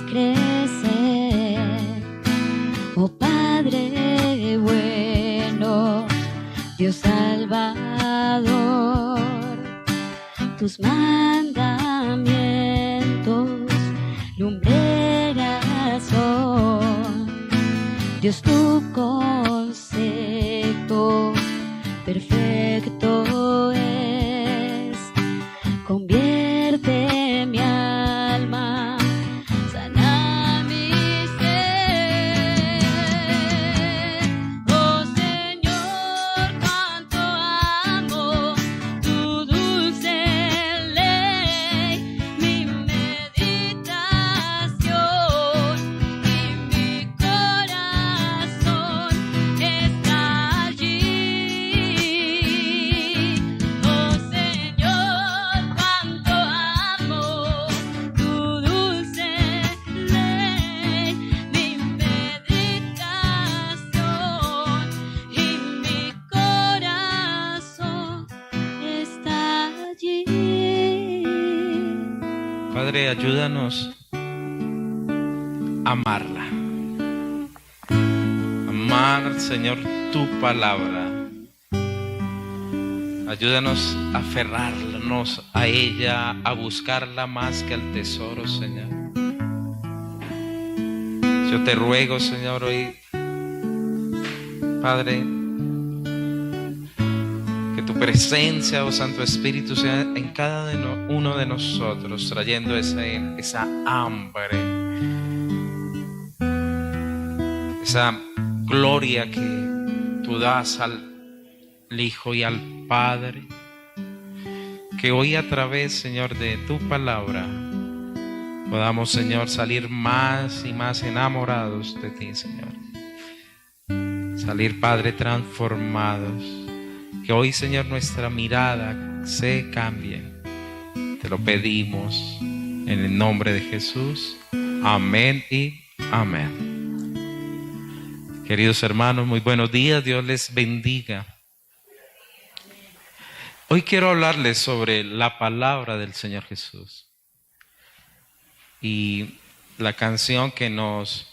crecer. Oh Padre bueno, Dios Salvador, tus mandamientos lumbreras son. Dios, tu concepto perfecto es. Convierte mi alma, sana mi ser. Oh Señor, cuánto amo tu dulce ley, mi meditación y mi corazón está allí. Oh Señor, cuánto amo tu dulce ley, mi meditación y mi corazón está allí. Padre, ayúdanos a amarla. Amar, Señor, tu palabra. Ayúdanos a aferrarnos a ella, a buscarla más que al tesoro, Señor. Yo te ruego, Señor, hoy, Padre, que tu presencia, oh Santo Espíritu, sea en cada uno de nosotros, trayendo esa hambre, esa gloria que tú das al Hijo y al Padre. Que hoy a través, Señor, de tu palabra podamos, Señor, salir más y más enamorados de ti, Señor. Salir, Padre, transformados. Que hoy, Señor, nuestra mirada se cambie. Te lo pedimos en el nombre de Jesús. Amén y amén. Queridos hermanos, muy buenos días. Dios les bendiga. Hoy quiero hablarles sobre la palabra del Señor Jesús. Y la canción que nos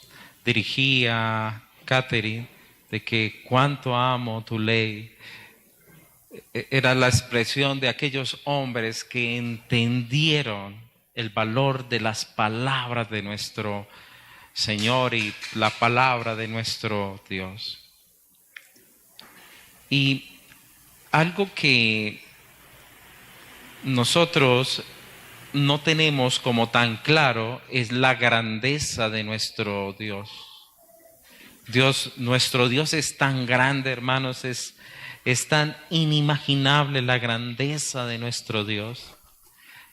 dirigía Catherine, de que cuánto amo tu ley, era la expresión de aquellos hombres que entendieron el valor de las palabras de nuestro Señor y la palabra de nuestro Dios. Y algo que nosotros no tenemos como tan claro es la grandeza de nuestro Dios. Nuestro Dios es tan grande, hermanos, es tan inimaginable la grandeza de nuestro Dios,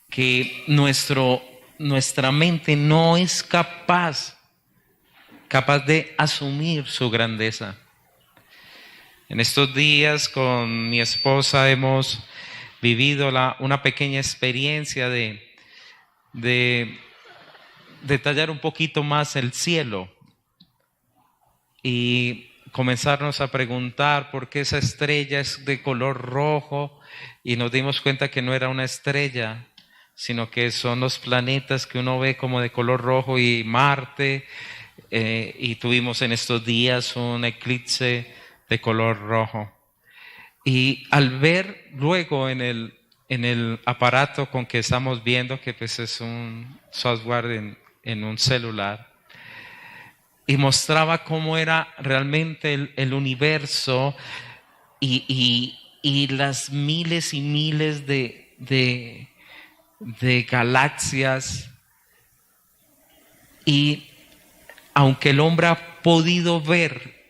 que nuestra mente no es capaz de asumir su grandeza. En estos días con mi esposa hemos vivido una pequeña experiencia de detallar un poquito más el cielo y comenzarnos a preguntar por qué esa estrella es de color rojo, y nos dimos cuenta que no era una estrella, sino que son los planetas que uno ve como de color rojo y Marte, y tuvimos en estos días un eclipse de color rojo. Y al ver luego en el aparato con que estamos viendo, que pues es un software en un celular, y mostraba cómo era realmente el universo y las miles y miles de galaxias. Y aunque el hombre ha podido ver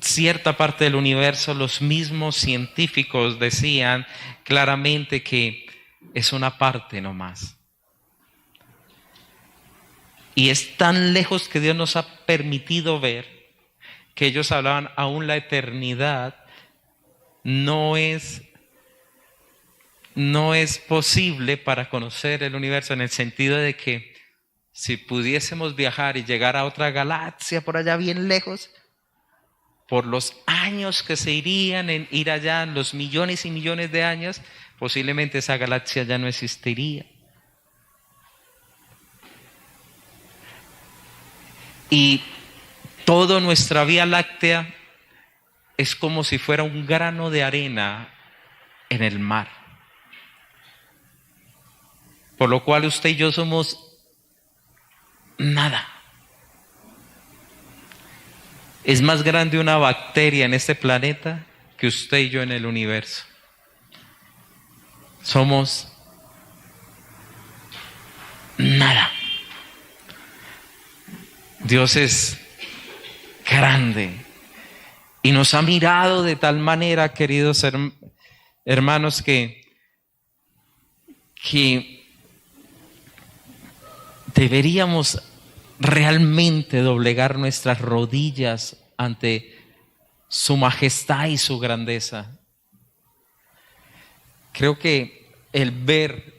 cierta parte del universo, los mismos científicos decían claramente que es una parte nomás. Y es tan lejos que Dios nos ha permitido ver, que ellos hablaban, aún la eternidad no es posible para conocer el universo, en el sentido de que si pudiésemos viajar y llegar a otra galaxia por allá bien lejos, por los años que se irían en ir allá, los millones y millones de años, posiblemente esa galaxia ya no existiría. Y toda nuestra Vía Láctea es como si fuera un grano de arena en el mar. Por lo cual usted y yo somos nada. Es más grande una bacteria en este planeta que usted y yo en el universo. Somos nada. Dios es grande y nos ha mirado de tal manera, queridos hermanos, que deberíamos realmente doblegar nuestras rodillas ante su majestad y su grandeza. Creo que el ver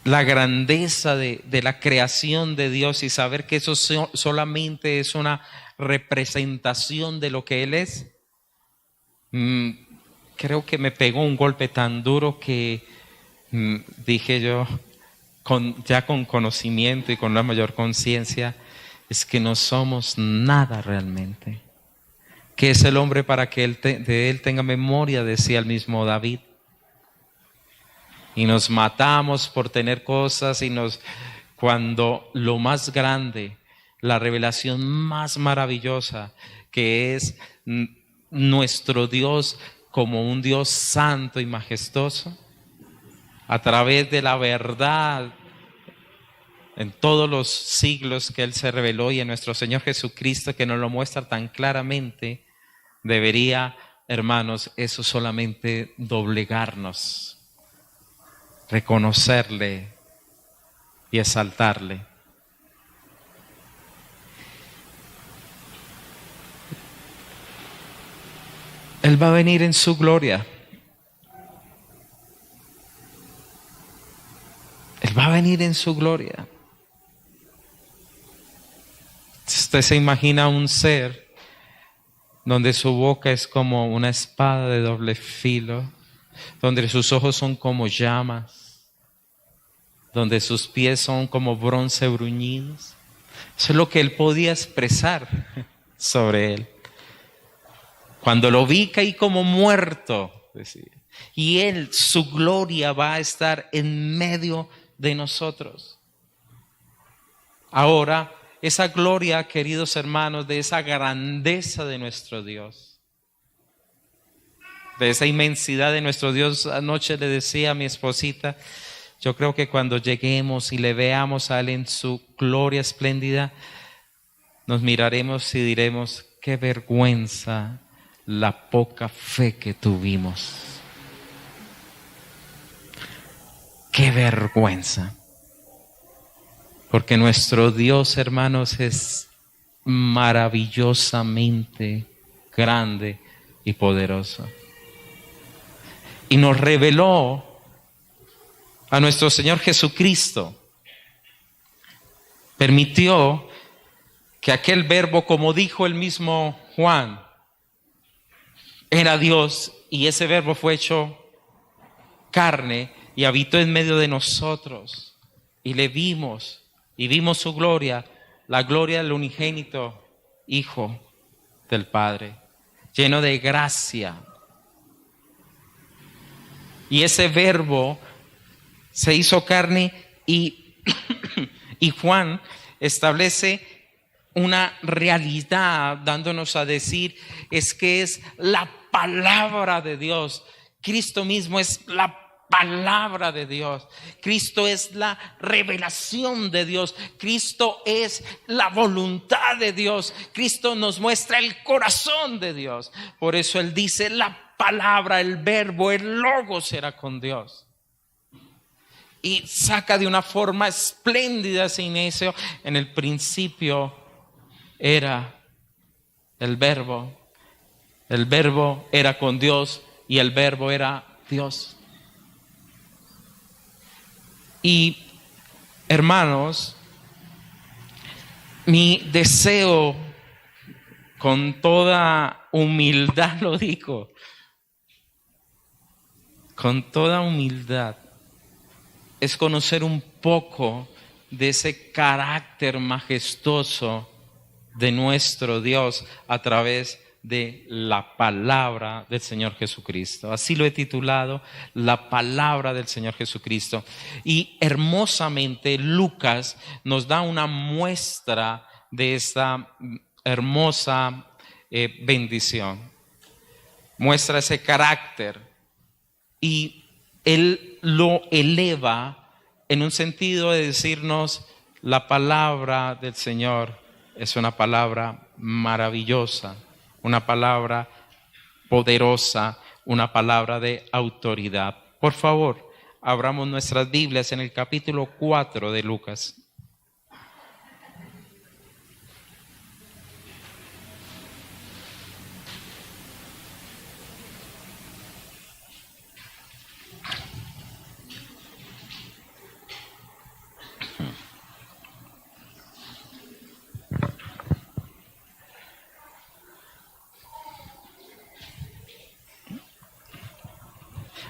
la grandeza de la creación de Dios y saber que eso solamente es una representación de lo que Él es, creo que me pegó un golpe tan duro que dije yo, ya con conocimiento y con una mayor conciencia, es que no somos nada realmente. ¿Qué es el hombre para que de él tenga memoria? Decía el mismo David. Y nos matamos por tener cosas cuando lo más grande, la revelación más maravillosa, que es nuestro Dios como un Dios santo y majestuoso, a través de la verdad en todos los siglos que Él se reveló y en nuestro Señor Jesucristo que nos lo muestra tan claramente, debería, hermanos, eso solamente doblegarnos, reconocerle y exaltarle. Él va a venir en su gloria. Él va a venir en su gloria. Usted se imagina un ser donde su boca es como una espada de doble filo, donde sus ojos son como llamas, donde sus pies son como bronce bruñidos. Eso es lo que Él podía expresar sobre Él. Cuando lo vi caí como muerto, decía. Y Él, su gloria va a estar en medio de nosotros. Ahora, esa gloria, queridos hermanos, de esa grandeza de nuestro Dios, de esa inmensidad de nuestro Dios, anoche le decía a mi esposita, yo creo que cuando lleguemos y le veamos a Él en su gloria espléndida, nos miraremos y diremos, qué vergüenza la poca fe que tuvimos. Qué vergüenza. Porque nuestro Dios, hermanos, es maravillosamente grande y poderoso. Y nos reveló a nuestro Señor Jesucristo. Permitió que aquel verbo, como dijo el mismo Juan, era Dios, y ese verbo fue hecho carne y habitó en medio de nosotros. Y le vimos. Y vimos su gloria, la gloria del unigénito Hijo del Padre, lleno de gracia. Y ese verbo se hizo carne y Juan establece una realidad dándonos a decir, es que es la palabra de Dios. Cristo mismo es la palabra de Dios. Cristo es la revelación de Dios. Cristo es la voluntad de Dios. Cristo nos muestra el corazón de Dios. Por eso Él dice, la palabra, el verbo, el logos era con Dios. Y saca de una forma espléndida ese inicio. En el principio era el verbo. El verbo era con Dios y el verbo era Dios. Y hermanos, mi deseo, con toda humildad lo digo, con toda humildad, es conocer un poco de ese carácter majestuoso de nuestro Dios a través de la palabra del Señor Jesucristo. Así lo he titulado, la palabra del Señor Jesucristo. Y hermosamente Lucas nos da una muestra de esta hermosa bendición. Muestra ese carácter y él lo eleva en un sentido de decirnos: la palabra del Señor es una palabra maravillosa, una palabra poderosa, una palabra de autoridad. Por favor, abramos nuestras Biblias en el capítulo 4 de Lucas.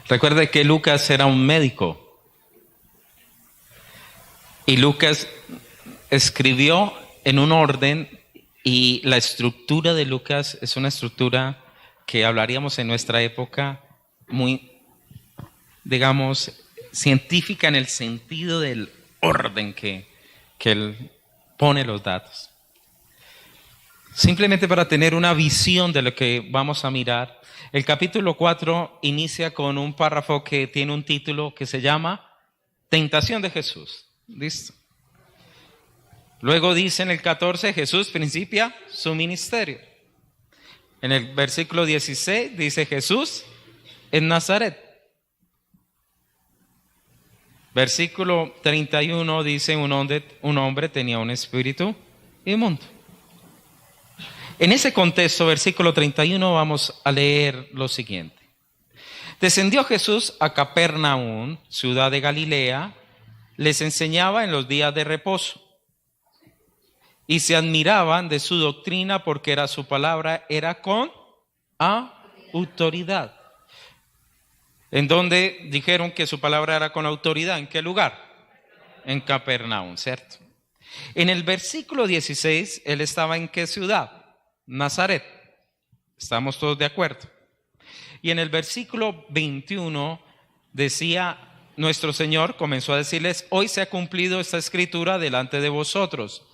Recuerde que Lucas era un médico y Lucas escribió en un orden, y la estructura de Lucas es una estructura que hablaríamos en nuestra época muy, digamos, científica, en el sentido del orden que él pone los datos. Simplemente para tener una visión de lo que vamos a mirar, el capítulo 4 inicia con un párrafo que tiene un título que se llama Tentación de Jesús. ¿Listo? Luego dice en el 14, Jesús principia su ministerio. En el versículo 16 dice Jesús en Nazaret. Versículo 31 dice un hombre tenía un espíritu inmundo. En ese contexto, versículo 31, vamos a leer lo siguiente. Descendió Jesús a Capernaum, ciudad de Galilea, les enseñaba en los días de reposo, y se admiraban de su doctrina porque su palabra era con autoridad. ¿En dónde dijeron que su palabra era con autoridad? ¿En qué lugar? En Capernaum, ¿cierto? En el versículo 16, él estaba ¿en qué ciudad? Nazaret. ¿Estamos todos de acuerdo? Y en el versículo 21 decía, nuestro Señor comenzó a decirles: hoy se ha cumplido esta escritura delante de vosotros.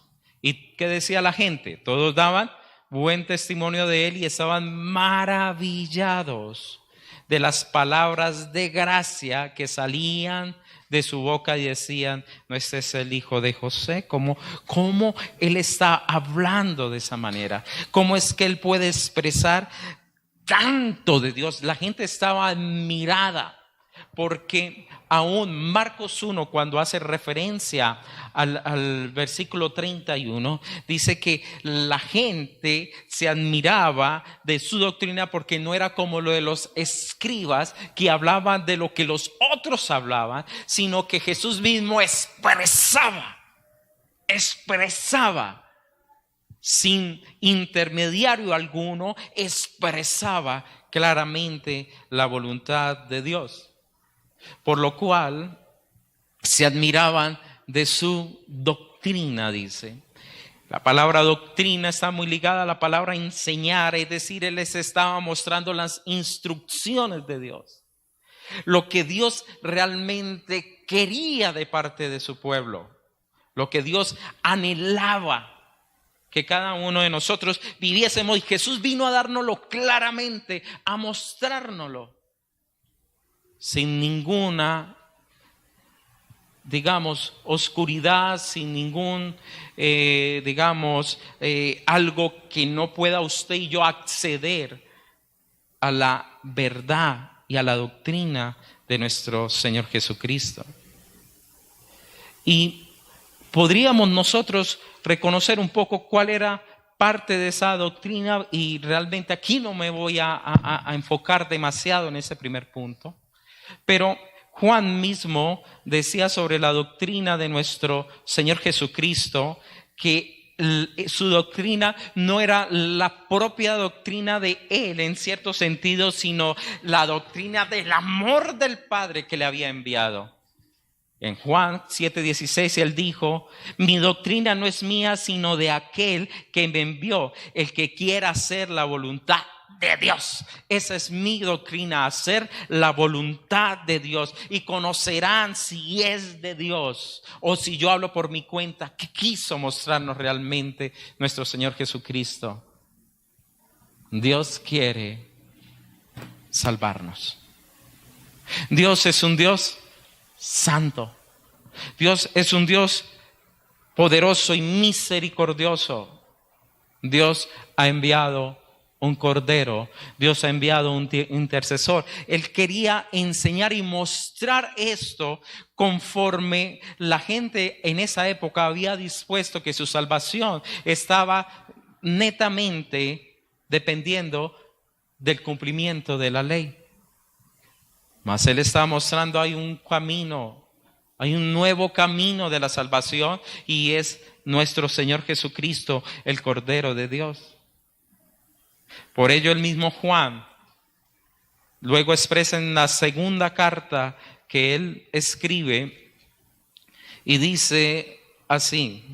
¿Y qué decía la gente? Todos daban buen testimonio de él y estaban maravillados de las palabras de gracia que salían de su boca, y decían: ¿no este es el hijo de José? ¿Cómo él está hablando de esa manera? ¿Cómo es que él puede expresar tanto de Dios? La gente estaba admirada, porque aún Marcos 1, cuando hace referencia al versículo 31, dice que la gente se admiraba de su doctrina porque no era como lo de los escribas, que hablaban de lo que los otros hablaban, sino que Jesús mismo expresaba sin intermediario alguno, expresaba claramente la voluntad de Dios. Por lo cual se admiraban de su doctrina, dice. La palabra doctrina está muy ligada a la palabra enseñar, es decir, él les estaba mostrando las instrucciones de Dios, lo que Dios realmente quería de parte de su pueblo, lo que Dios anhelaba que cada uno de nosotros viviésemos, y Jesús vino a dárnoslo claramente, a mostrárnoslo, sin ninguna, digamos, oscuridad, sin ningún, algo que no pueda usted y yo acceder a la verdad y a la doctrina de nuestro Señor Jesucristo. Y podríamos nosotros reconocer un poco cuál era parte de esa doctrina, y realmente aquí no me voy a enfocar demasiado en ese primer punto. Pero Juan mismo decía sobre la doctrina de nuestro Señor Jesucristo que su doctrina no era la propia doctrina de Él en cierto sentido, sino la doctrina del amor del Padre que le había enviado. En Juan 7:16 Él dijo: mi doctrina no es mía, sino de aquel que me envió. El que quiera hacer la voluntad de Dios. Esa es mi doctrina, hacer la voluntad de Dios. Y conocerán si es de Dios o si yo hablo por mi cuenta. ¿Qué quiso mostrarnos realmente nuestro Señor Jesucristo? Dios quiere salvarnos. Dios es un Dios santo. Dios es un Dios poderoso y misericordioso. Dios ha enviado un cordero. Dios ha enviado un intercesor. Él quería enseñar y mostrar esto conforme la gente en esa época había dispuesto que su salvación estaba netamente dependiendo del cumplimiento de la ley. Mas Él está mostrando hay un camino, hay un nuevo camino de la salvación, y es nuestro Señor Jesucristo, el Cordero de Dios. Por ello el mismo Juan luego expresa en la segunda carta que él escribe y dice así: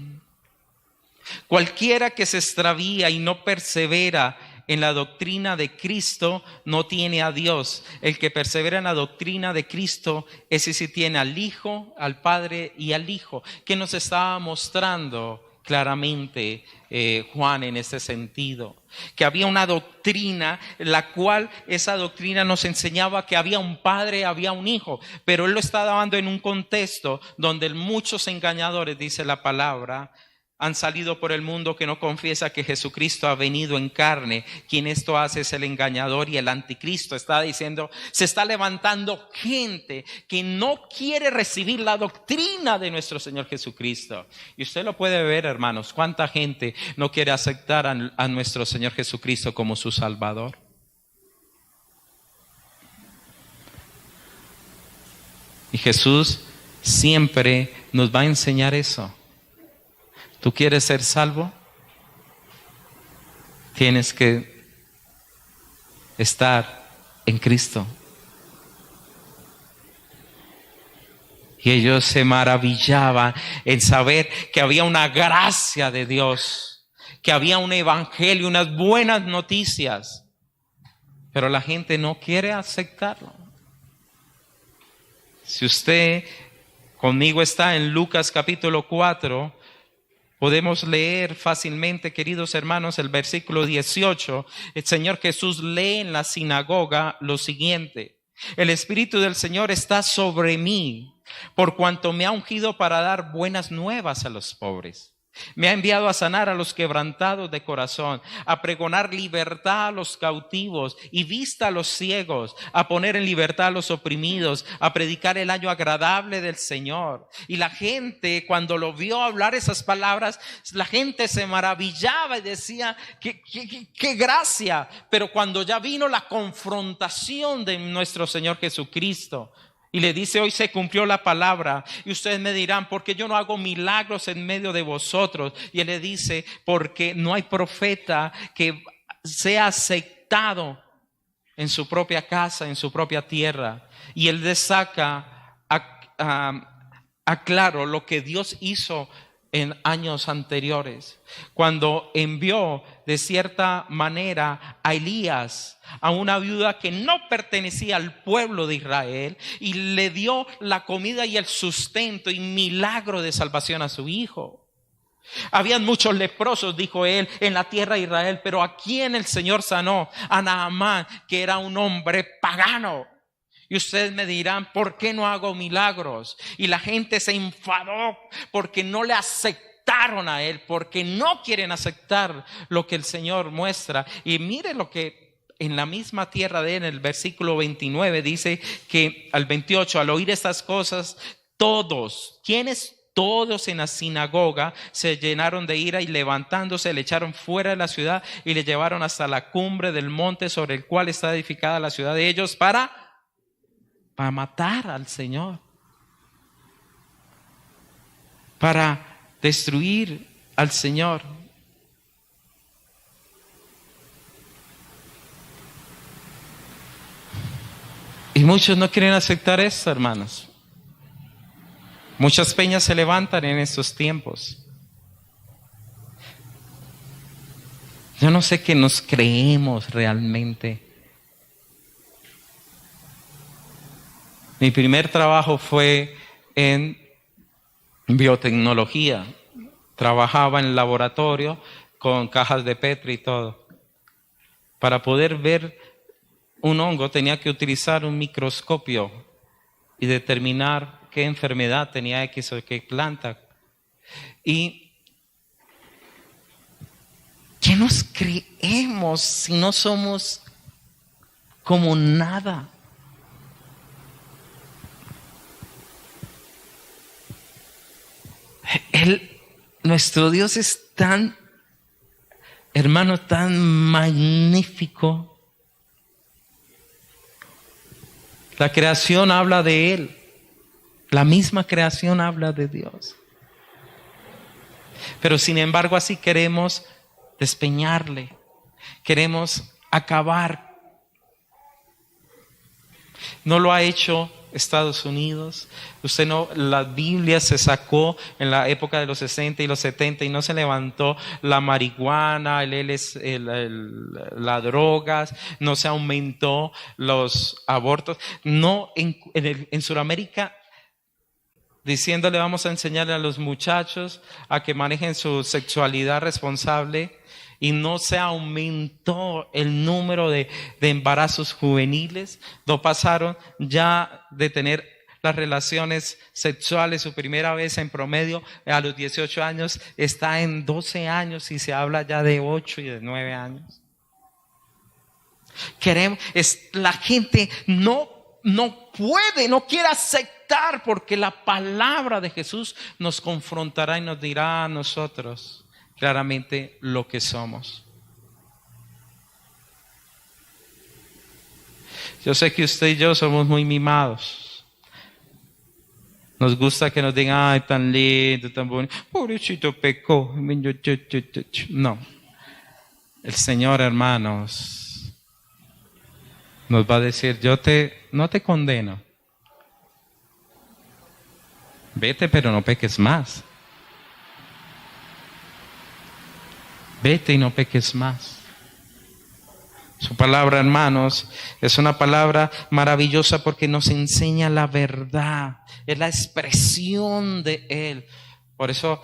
cualquiera que se extravía y no persevera en la doctrina de Cristo no tiene a Dios. El que persevera en la doctrina de Cristo, ese sí tiene al Hijo, al Padre y al Hijo. ¿Qué nos estaba mostrando claramente Juan en este sentido? Que había una doctrina, la cual esa doctrina nos enseñaba que había un Padre, había un Hijo, pero Él lo está dando en un contexto donde muchos engañadores, dice la palabra, han salido por el mundo, que no confiesa que Jesucristo ha venido en carne. Quien esto hace es el engañador y el anticristo. Está diciendo, se está levantando gente que no quiere recibir la doctrina de nuestro Señor Jesucristo. Y usted lo puede ver, hermanos, cuánta gente no quiere aceptar a nuestro Señor Jesucristo como su Salvador. Y Jesús siempre nos va a enseñar eso. ¿Tú quieres ser salvo? Tienes que estar en Cristo. Y ellos se maravillaban en saber que había una gracia de Dios, que había un evangelio, unas buenas noticias. Pero la gente no quiere aceptarlo. Si usted conmigo está en Lucas capítulo 4, podemos leer fácilmente, queridos hermanos, el versículo 18. El Señor Jesús lee en la sinagoga lo siguiente: el Espíritu del Señor está sobre mí, por cuanto me ha ungido para dar buenas nuevas a los pobres. Me ha enviado a sanar a los quebrantados de corazón, a pregonar libertad a los cautivos y vista a los ciegos, a poner en libertad a los oprimidos, a predicar el año agradable del Señor. Y la gente, cuando lo vio hablar esas palabras, la gente se maravillaba y decía, qué gracia. Pero cuando ya vino la confrontación de nuestro Señor Jesucristo, y le dice, hoy se cumplió la palabra. Y ustedes me dirán, ¿por qué yo no hago milagros en medio de vosotros? Y Él le dice, porque no hay profeta que sea aceptado en su propia casa, en su propia tierra. Y Él le saca a claro lo que Dios hizo en años anteriores, cuando envió de cierta manera a Elías, a una viuda que no pertenecía al pueblo de Israel, y le dio la comida y el sustento y milagro de salvación a su hijo. Habían muchos leprosos, dijo él, en la tierra de Israel, pero ¿a quién el Señor sanó? A Naamán, que era un hombre pagano. Y ustedes me dirán, ¿por qué no hago milagros? Y la gente se enfadó porque no le aceptaron a él, porque no quieren aceptar lo que el Señor muestra. Y mire lo que en la misma tierra de él, en el versículo 29, dice que al 28, al oír estas cosas, todos en la sinagoga se llenaron de ira, y levantándose le echaron fuera de la ciudad y le llevaron hasta la cumbre del monte sobre el cual está edificada la ciudad de ellos para matar al Señor, para destruir al Señor. Y muchos no quieren aceptar esto, hermanos. Muchas peñas se levantan en estos tiempos. Yo no sé qué nos creemos realmente. Mi primer trabajo fue en biotecnología. Trabajaba en el laboratorio con cajas de Petri y todo. Para poder ver un hongo tenía que utilizar un microscopio y determinar qué enfermedad tenía X o qué planta. ¿Y qué nos creemos si no somos como nada? Nuestro Dios es tan, hermano, tan magnífico. La creación habla de Él. La misma creación habla de Dios. Pero sin embargo así queremos despeñarle. Queremos acabar. No lo ha hecho Estados Unidos. Usted no, la Biblia se sacó en la época de los 60 y los 70 y no se levantó la marihuana, las drogas, no se aumentó los abortos. No, en Sudamérica, diciéndole vamos a enseñarle a los muchachos a que manejen su sexualidad responsable, y no se aumentó el número de embarazos juveniles. No pasaron ya de tener las relaciones sexuales su primera vez en promedio a los 18 años, está en 12 años y se habla ya de 8 y de 9 años. La gente no puede, no quiere aceptar, porque la palabra de Jesús nos confrontará y nos dirá a nosotros claramente lo que somos. Yo sé que usted y yo somos muy mimados. Nos gusta que nos digan, ay, tan lindo, tan bonito, pobrecito pecó. No. El Señor, hermanos, nos va a decir, no te condeno. Vete, pero no peques más. Vete y no peques más. Su palabra, hermanos, es una palabra maravillosa porque nos enseña la verdad. Es la expresión de Él. Por eso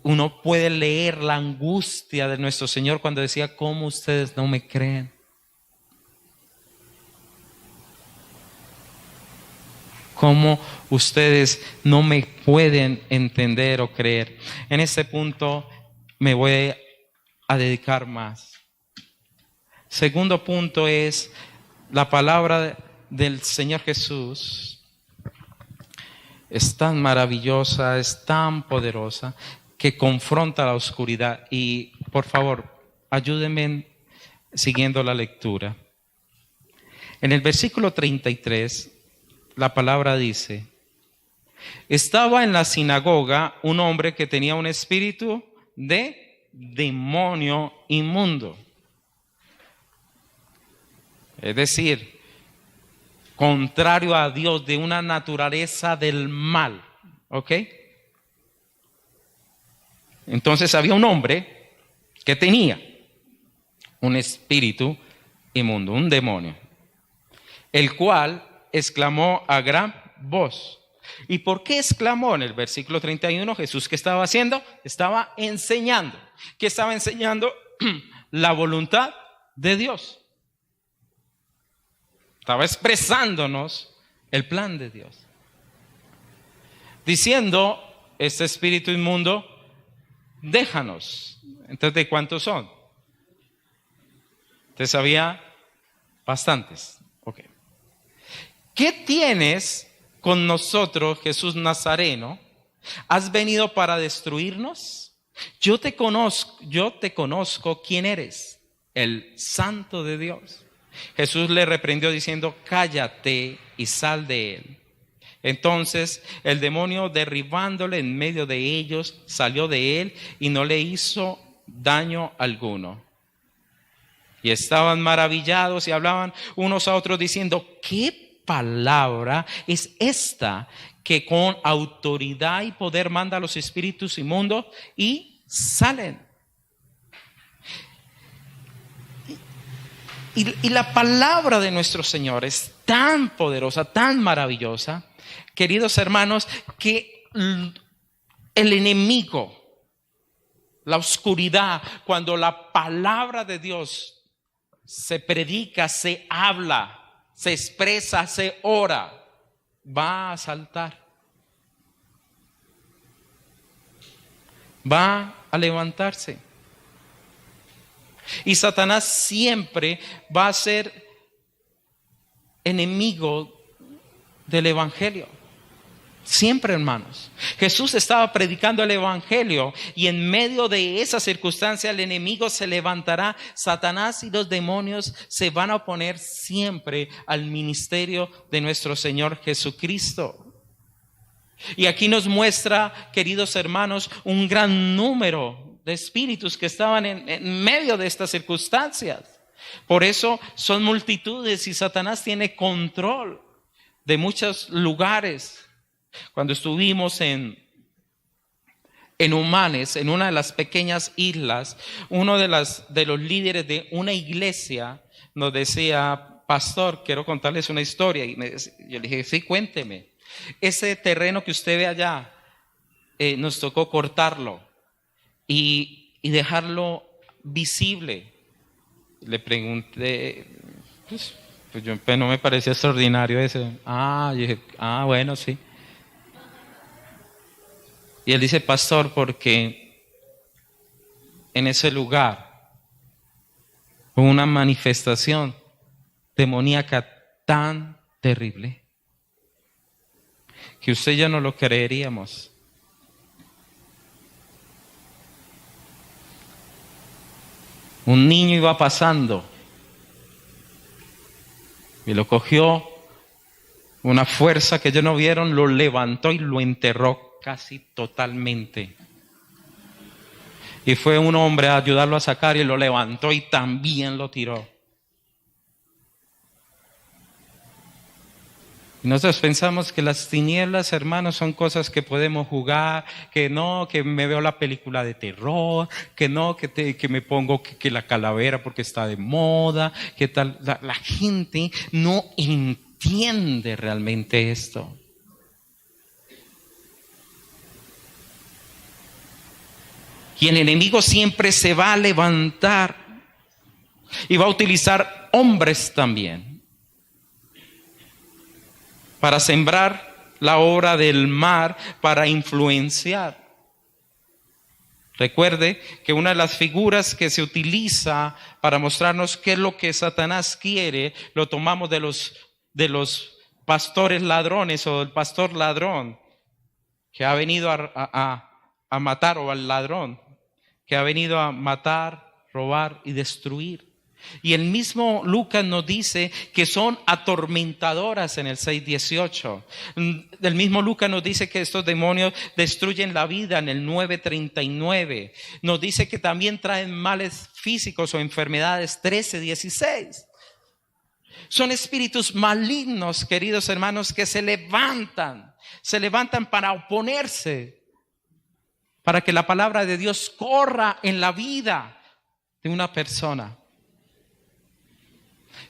uno puede leer la angustia de nuestro Señor cuando decía, ¿cómo ustedes no me creen? ¿Cómo ustedes no me pueden entender o creer? En este punto me voy a dedicar más. Segundo punto es la palabra del Señor Jesús. Es tan maravillosa, es tan poderosa que confronta la oscuridad. Y por favor, ayúdenme siguiendo la lectura. En el versículo 33, la palabra dice: estaba en la sinagoga un hombre que tenía un espíritu de demonio inmundo. Es decir, contrario a Dios, de una naturaleza del mal. ¿Ok? Entonces había un hombre que tenía un espíritu inmundo, un demonio, el cual exclamó a gran voz. ¿Y por qué exclamó? En el versículo 31, Jesús, ¿qué estaba haciendo? Estaba enseñando. ¿Qué estaba enseñando? La voluntad de Dios. Estaba expresándonos el plan de Dios. Diciendo, este espíritu inmundo, déjanos. Entonces, ¿de cuántos son? Entonces había bastantes. Ok. ¿Qué tienes con nosotros, Jesús Nazareno? ¿Has venido para destruirnos? Yo te conozco quién eres, el Santo de Dios. Jesús le reprendió diciendo, cállate y sal de él. Entonces el demonio, derribándole en medio de ellos, salió de él y no le hizo daño alguno. Y estaban maravillados y hablaban unos a otros diciendo, ¿qué palabra es esta, que con autoridad y poder manda a los espíritus inmundos y salen. Y la palabra de nuestro Señor es tan poderosa, tan maravillosa, queridos hermanos, que el enemigo, la oscuridad, cuando la palabra de Dios se predica, se habla, se expresa, se ora, va a saltar. Va a levantarse. Y Satanás siempre va a ser enemigo del evangelio. Siempre, hermanos. Jesús estaba predicando el evangelio y en medio de esa circunstancia el enemigo se levantará. Satanás y los demonios se van a oponer siempre al ministerio de nuestro Señor Jesucristo. Y aquí nos muestra, queridos hermanos, un gran número de espíritus que estaban en medio de estas circunstancias. Por eso son multitudes y Satanás tiene control de muchos lugares. Cuando estuvimos en Humanes, en una de las pequeñas islas, uno de los líderes de una iglesia nos decía: pastor, quiero contarles una historia. Y yo le dije: sí, cuénteme. Ese terreno que usted ve allá, nos tocó cortarlo y dejarlo visible. Le pregunté, pues no me parecía extraordinario eso. Yo dije: bueno, sí. Y él dice: pastor, porque en ese lugar hubo una manifestación demoníaca tan terrible que usted ya no lo creeríamos. Un niño iba pasando y lo cogió una fuerza que ellos no vieron, lo levantó y lo enterró casi totalmente. Y fue un hombre a ayudarlo a sacar y lo levantó y también lo tiró. Y nosotros pensamos que las tinieblas, hermanos, son cosas que podemos jugar, que no, que me veo la película de terror, que no, que me pongo que la calavera porque está de moda, que tal. La gente no entiende realmente esto. Y el enemigo siempre se va a levantar y va a utilizar hombres también para sembrar la obra del mal, para influenciar. Recuerde que una de las figuras que se utiliza para mostrarnos qué es lo que Satanás quiere, lo tomamos de los pastores ladrones o del pastor ladrón que ha venido a matar, o al ladrón que ha venido a matar, robar y destruir. Y el mismo Lucas nos dice que son atormentadoras en el 6:18. El mismo Lucas nos dice que estos demonios destruyen la vida en el 9:39. Nos dice que también traen males físicos o enfermedades, 13:16. Son espíritus malignos, queridos hermanos, que se levantan para oponerse, para que la palabra de Dios corra en la vida de una persona.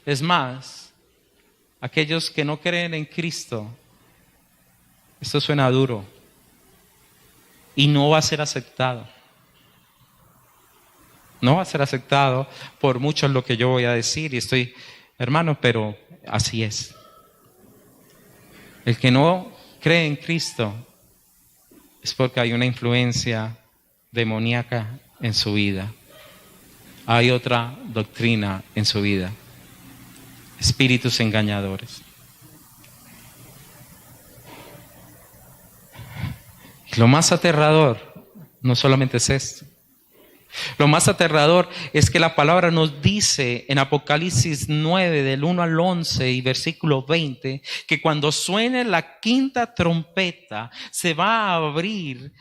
Es más, aquellos que no creen en Cristo, esto suena duro y no va a ser aceptado. No va a ser aceptado por mucho lo que yo voy a decir, y estoy, hermano, pero así es. El que no cree en Cristo es porque hay una influencia demoníaca en su vida. Hay otra doctrina en su vida. Espíritus engañadores. Y lo más aterrador no solamente es esto. Lo más aterrador es que la palabra nos dice en Apocalipsis 9, del 1 al 11 y versículo 20, que cuando suene la quinta trompeta se va a abrir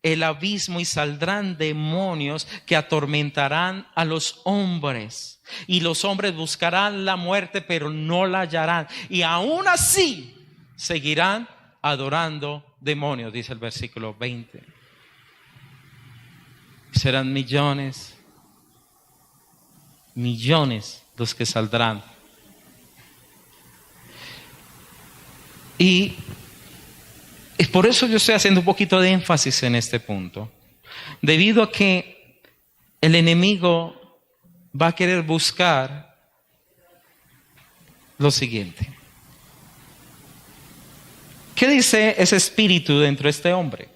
el abismo y saldrán demonios que atormentarán a los hombres. Y los hombres buscarán la muerte, pero no la hallarán. Y aún así seguirán adorando demonios, dice el versículo 20. Serán millones los que saldrán. Y es por eso yo estoy haciendo un poquito de énfasis en este punto. Debido a que el enemigo va a querer buscar lo siguiente. ¿Qué dice ese espíritu dentro de este hombre?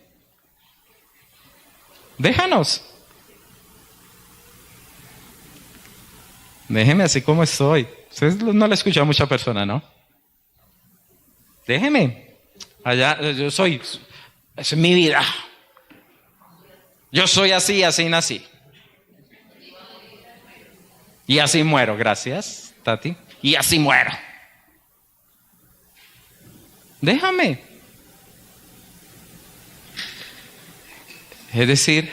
Déjame así como estoy. Ustedes no le escuchan a mucha persona, ¿no? Déjeme. Allá, esa es mi vida. Yo soy así, así nací. Y así muero, gracias, Tati. Y así muero. Déjame. Es decir,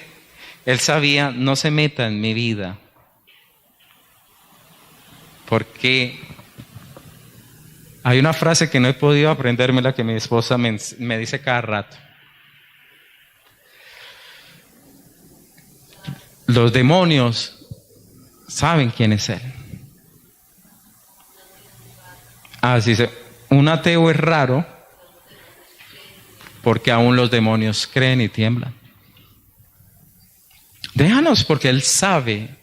él sabía, no se meta en mi vida. Porque hay una frase que no he podido aprendérmela que mi esposa me dice cada rato. Los demonios saben quién es él. Así dice, un ateo es raro porque aún los demonios creen y tiemblan. Déjanos, porque él sabe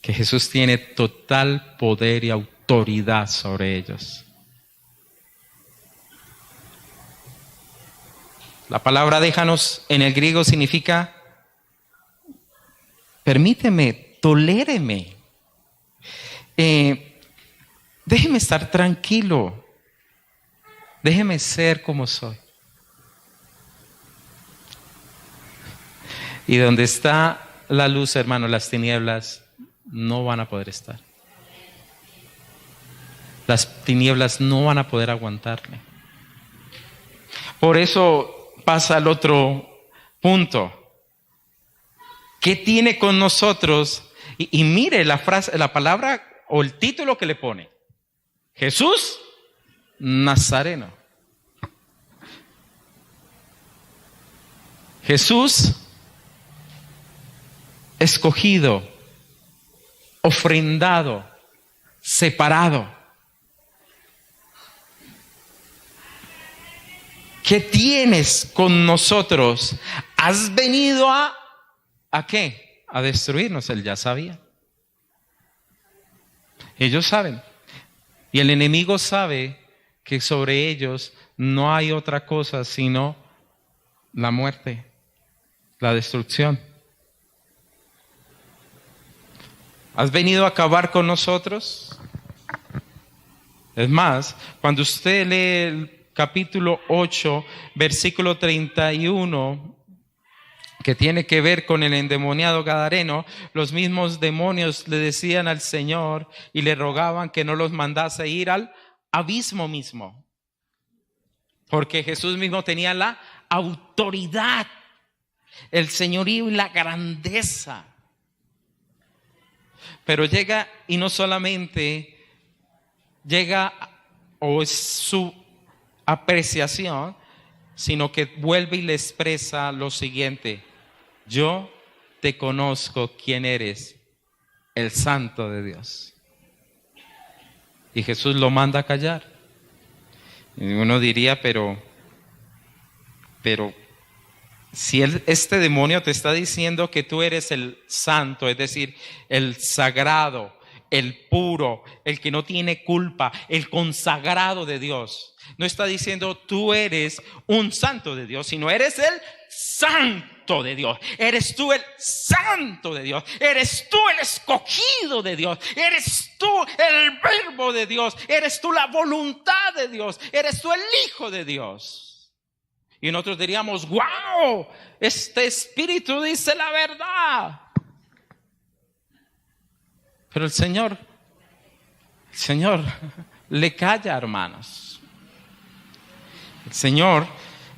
que Jesús tiene total poder y autoridad sobre ellos. La palabra déjanos en el griego significa permíteme, toléreme, déjeme estar tranquilo, déjeme ser como soy. Y donde está la luz, hermano, las tinieblas no van a poder estar. Las tinieblas no van a poder aguantarme. Por eso pasa al otro punto. ¿Qué tiene con nosotros? Y mire la frase, la palabra o el título que le pone. Jesús Nazareno. Jesús escogido, ofrendado, separado. ¿Qué tienes con nosotros? ¿Has venido a qué? A destruirnos. Él ya sabía. Ellos saben. Y el enemigo sabe que sobre ellos no hay otra cosa sino la muerte, la destrucción. ¿Has venido a acabar con nosotros? Es más, cuando usted lee el capítulo 8, versículo 31, que tiene que ver con el endemoniado gadareno, los mismos demonios le decían al Señor y le rogaban que no los mandase ir al abismo mismo, porque Jesús mismo tenía la autoridad, el señorío y la grandeza. Pero llega, y no solamente llega o es su apreciación, sino que vuelve y le expresa lo siguiente: yo te conozco quién eres, el Santo de Dios. Y Jesús lo manda a callar. Y uno diría, pero si este demonio te está diciendo que tú eres el santo, es decir, el sagrado, el puro, el que no tiene culpa, el consagrado de Dios, no está diciendo tú eres un santo de Dios, sino eres el santo de Dios. Eres tú el santo de Dios. Eres tú el escogido de Dios. Eres tú el verbo de Dios. Eres tú la voluntad de Dios. Eres tú el Hijo de Dios. Y nosotros diríamos, wow, este espíritu dice la verdad. Pero el Señor le calla, hermanos. El Señor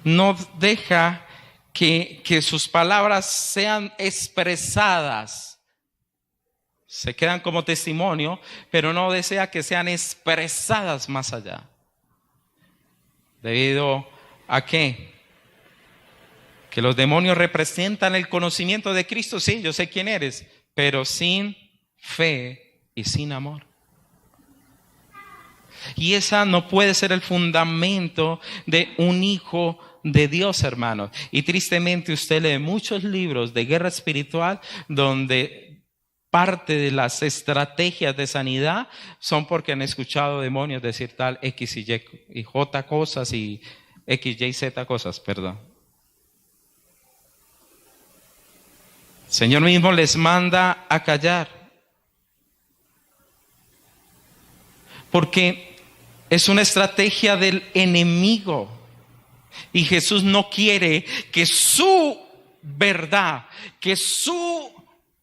no deja que sus palabras sean expresadas. Se quedan como testimonio, pero no desea que sean expresadas más allá. ¿Debido a qué? Que los demonios representan el conocimiento de Cristo. Sí, yo sé quién eres, pero sin fe y sin amor. Y esa no puede ser el fundamento de un hijo de Dios, hermanos. Y tristemente usted lee muchos libros de guerra espiritual donde parte de las estrategias de sanidad son porque han escuchado demonios decir tal X y Y y J cosas y X, Y, Z cosas, perdón. El Señor mismo les manda a callar. Porque es una estrategia del enemigo. Y Jesús no quiere que su verdad, que su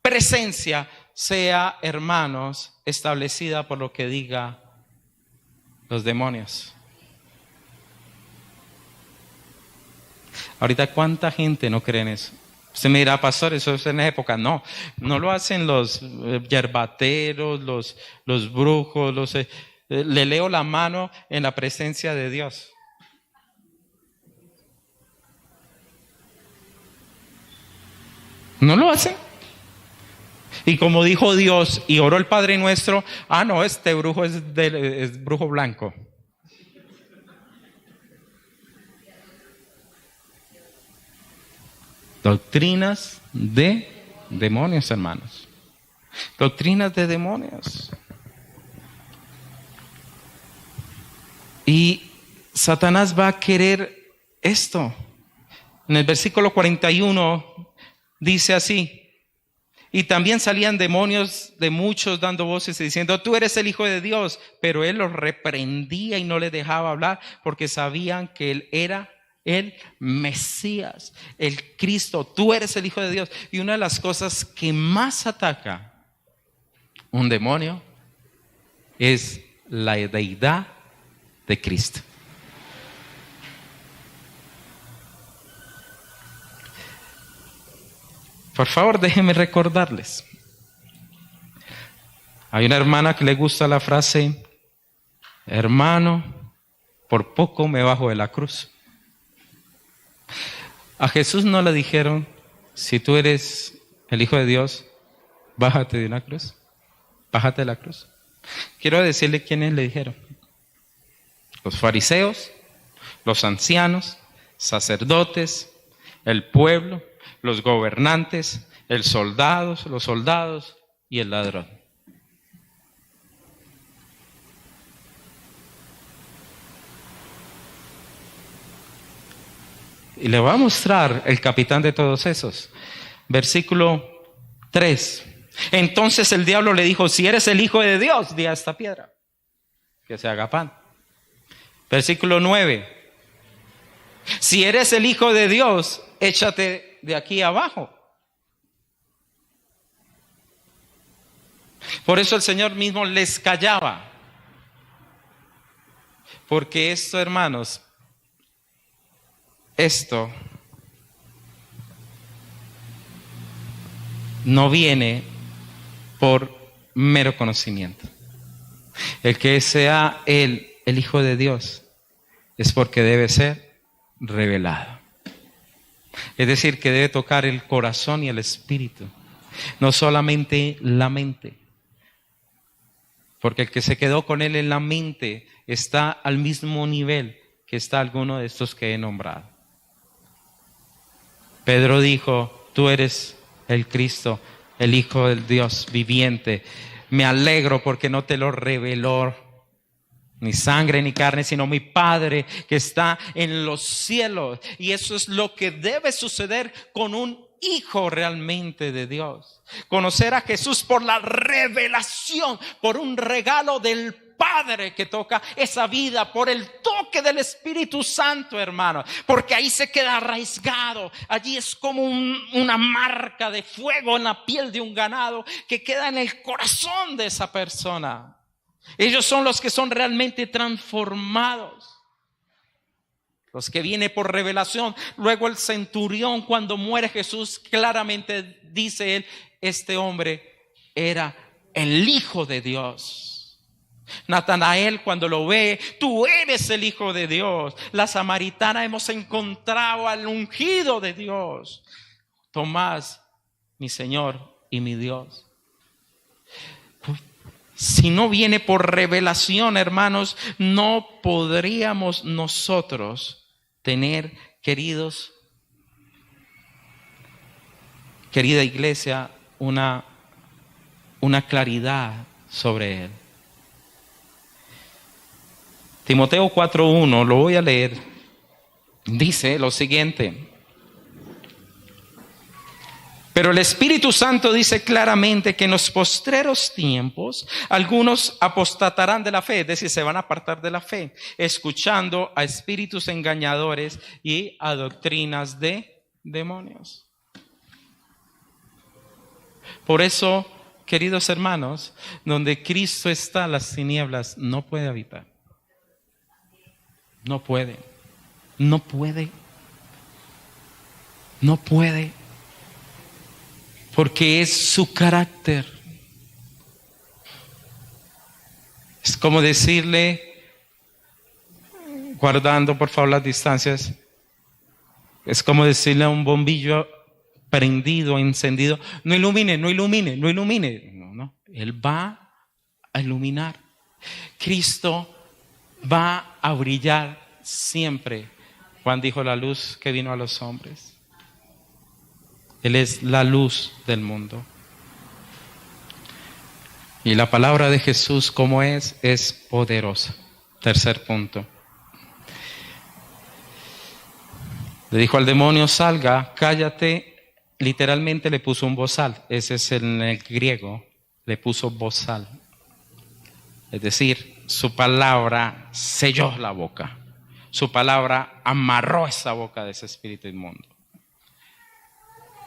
presencia sea, hermanos, establecida por lo que diga los demonios. Ahorita, ¿cuánta gente no cree en eso? Usted me dirá, pastor, eso es en la época. No, no lo hacen los yerbateros, los brujos, le leo la mano en la presencia de Dios. No lo hacen. Y como dijo Dios y oró el Padre Nuestro, no, este brujo es brujo blanco. Doctrinas de demonios, hermanos. Doctrinas de demonios. Y Satanás va a querer esto. En el versículo 41 dice así: y también salían demonios de muchos dando voces y diciendo, tú eres el Hijo de Dios. Pero él los reprendía y no les dejaba hablar porque sabían que él era el Mesías, el Cristo. Tú eres el Hijo de Dios. Y una de las cosas que más ataca un demonio es la deidad de Cristo. Por favor, déjenme recordarles. Hay una hermana que le gusta la frase, hermano, por poco me bajo de la cruz. A Jesús no le dijeron, si tú eres el Hijo de Dios, bájate de una cruz. Bájate de la cruz. Quiero decirle quiénes le dijeron. Los fariseos, los ancianos, sacerdotes, el pueblo, los gobernantes, los soldados y el ladrón. Y le voy a mostrar el capitán de todos esos. Versículo 3. Entonces el diablo le dijo, si eres el Hijo de Dios, di a esta piedra que se haga pan. Versículo 9. Si eres el Hijo de Dios, échate de aquí abajo. Por eso el Señor mismo les callaba. Porque esto, hermanos, esto no viene por mero conocimiento. El que sea él el Hijo de Dios es porque debe ser revelado. Es decir, que debe tocar el corazón y el espíritu, no solamente la mente. Porque el que se quedó con él en la mente está al mismo nivel que está alguno de estos que he nombrado. Pedro dijo, tú eres el Cristo, el Hijo del Dios viviente. Me alegro porque no te lo reveló ni sangre ni carne, sino mi Padre que está en los cielos. Y eso es lo que debe suceder con un hijo realmente de Dios. Conocer a Jesús por la revelación, por un regalo del Padre que toca esa vida, por el toque del Espíritu Santo, hermano, porque ahí se queda arraigado. Allí es como una marca de fuego en la piel de un ganado que queda en el corazón de esa persona. Ellos son los que son realmente transformados. los que viene por revelación. Luego el centurión, cuando muere Jesús, claramente dice él, este hombre era el Hijo de Dios. Natanael, cuando lo ve, tú eres el Hijo de Dios. La samaritana, hemos encontrado al ungido de Dios. Tomás, mi Señor y mi Dios. Si no viene por revelación, hermanos, no podríamos nosotros tener, querida iglesia, una claridad sobre Él. Timoteo 4:1, lo voy a leer, dice lo siguiente. Pero el Espíritu Santo dice claramente que en los postreros tiempos algunos apostatarán de la fe, es decir, se van a apartar de la fe, escuchando a espíritus engañadores y a doctrinas de demonios. Por eso, queridos hermanos, donde Cristo está, las tinieblas no puede habitar. No puede. No puede. No puede. Porque es su carácter. Es como decirle, guardando por favor las distancias, es como decirle a un bombillo prendido, encendido, no ilumine, no ilumine, no ilumine. No, Él va a iluminar. Cristo va a brillar siempre. Juan dijo la luz que vino a los hombres. Él es la luz del mundo. Y la palabra de Jesús, ¿cómo es? Es poderosa. Tercer punto. Le dijo al demonio, salga, cállate. Literalmente le puso un bozal. Ese es en el griego. Le puso bozal. Es decir, su palabra selló la boca. Su palabra amarró esa boca de ese espíritu inmundo.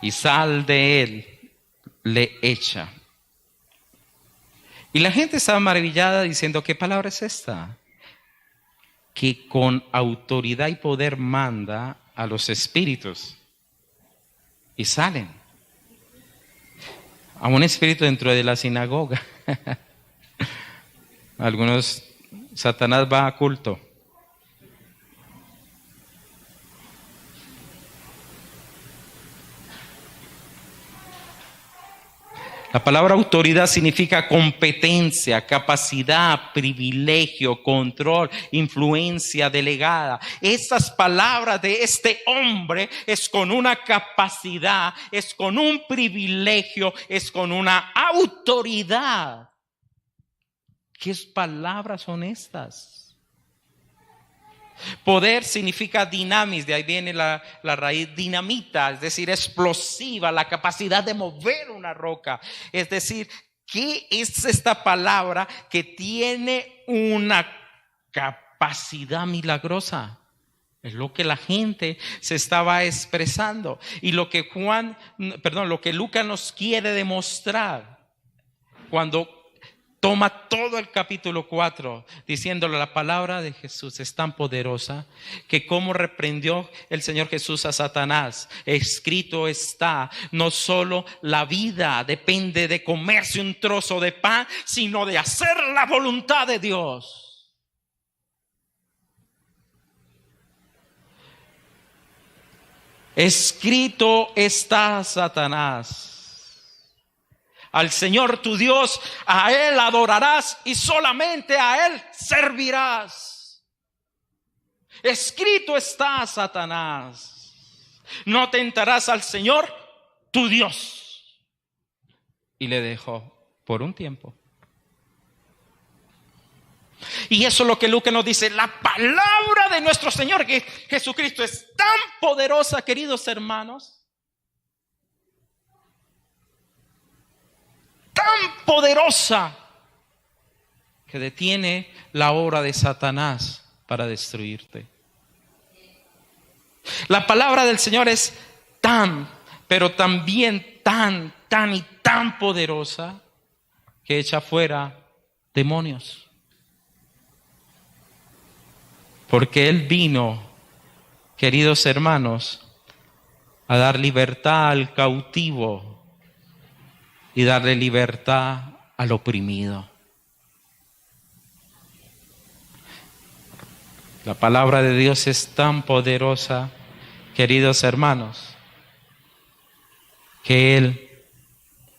Y sal de él, le echa. Y la gente estaba maravillada diciendo, ¿qué palabra es esta? Que con autoridad y poder manda a los espíritus. Y salen. A un espíritu dentro de la sinagoga. Algunos, Satanás va a culto. La palabra autoridad significa competencia, capacidad, privilegio, control, influencia delegada. Esas palabras de este hombre es con una capacidad, es con un privilegio, es con una autoridad. ¿Qué palabras son estas? Poder significa dinamis, de ahí viene la raíz dinamita, es decir, explosiva, la capacidad de mover una roca. Es decir, ¿qué es esta palabra que tiene una capacidad milagrosa? Es lo que la gente se estaba expresando y lo que lo que Lucas nos quiere demostrar cuando toma todo el capítulo 4 diciéndole la palabra de Jesús es tan poderosa que como reprendió el Señor Jesús a Satanás, escrito está, no solo la vida depende de comerse un trozo de pan, sino de hacer la voluntad de Dios. Escrito está, Satanás. Al Señor tu Dios, a Él adorarás y solamente a Él servirás. Escrito está, Satanás, no tentarás al Señor tu Dios. Y le dejó por un tiempo. Y eso es lo que Lucas nos dice, la palabra de nuestro Señor Jesucristo es tan poderosa, queridos hermanos. Tan poderosa que detiene la obra de Satanás para destruirte. La palabra del Señor es tan, pero también tan y tan poderosa que echa fuera demonios. Porque Él vino queridos hermanos, a dar libertad al cautivo y darle libertad al oprimido. La palabra de Dios es tan poderosa, queridos hermanos, que Él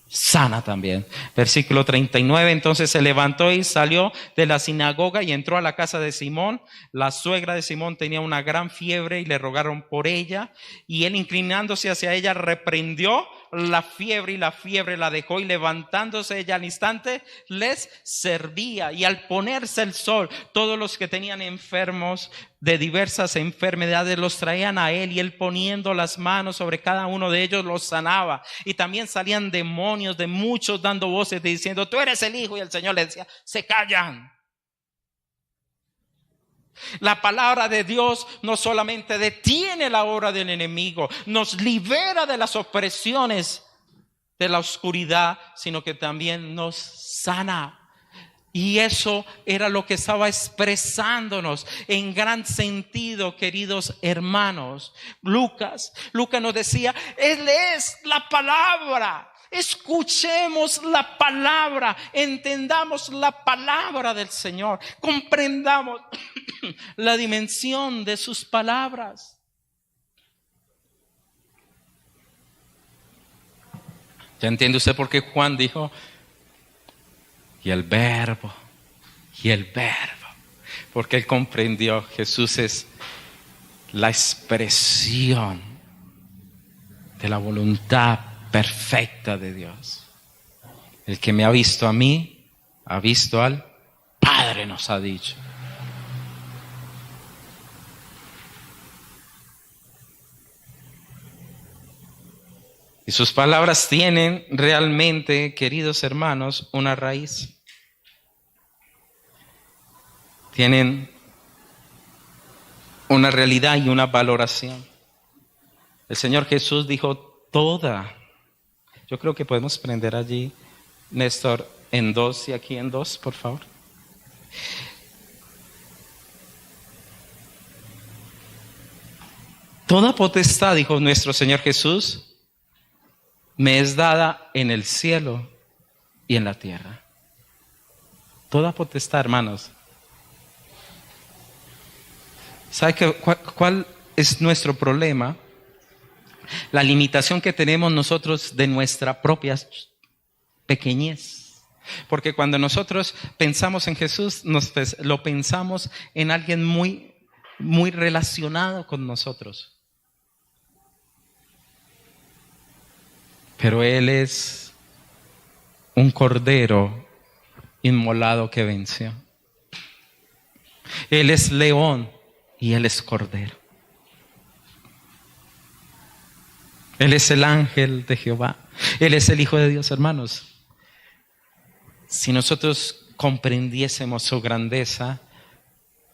sana también. Versículo 39, entonces se levantó y salió de la sinagoga y entró a la casa de Simón. La suegra de Simón tenía una gran fiebre y le rogaron por ella. Y él, inclinándose hacia ella, reprendió la fiebre y la fiebre la dejó, y levantándose ella al instante les servía. Y al ponerse el sol, todos los que tenían enfermos de diversas enfermedades los traían a él, y él, poniendo las manos sobre cada uno de ellos, los sanaba. Y también salían demonios de muchos dando voces diciendo: tú eres el Hijo. Y el Señor les decía: se callan. La palabra de Dios no solamente detiene la obra del enemigo, nos libera de las opresiones de la oscuridad, sino que también nos sana. Y eso era lo que estaba expresándonos en gran sentido, queridos hermanos. Lucas nos decía: Él es la palabra. Escuchemos la palabra, entendamos la palabra del Señor, comprendamos la dimensión de sus palabras. ¿Ya entiende usted por qué Juan dijo: y el verbo, y el verbo? Porque él comprendió: Jesús es la expresión de la voluntad perfecta de Dios. El que me ha visto a mí, ha visto al Padre, nos ha dicho. Y sus palabras tienen realmente, queridos hermanos, una raíz. Tienen una realidad y una valoración. El Señor Jesús dijo: toda. Yo creo que podemos prender allí, Néstor, en 2 y aquí en 2, por favor. Toda potestad, dijo nuestro Señor Jesús, me es dada en el cielo y en la tierra. Toda potestad, hermanos. ¿Sabe cuál es nuestro problema? La limitación que tenemos nosotros de nuestra propia pequeñez. Porque cuando nosotros pensamos en Jesús, lo pensamos en alguien muy, muy relacionado con nosotros. Pero Él es un cordero inmolado que venció. Él es león y Él es cordero. Él es el ángel de Jehová. Él es el Hijo de Dios, hermanos. Si nosotros comprendiésemos su grandeza,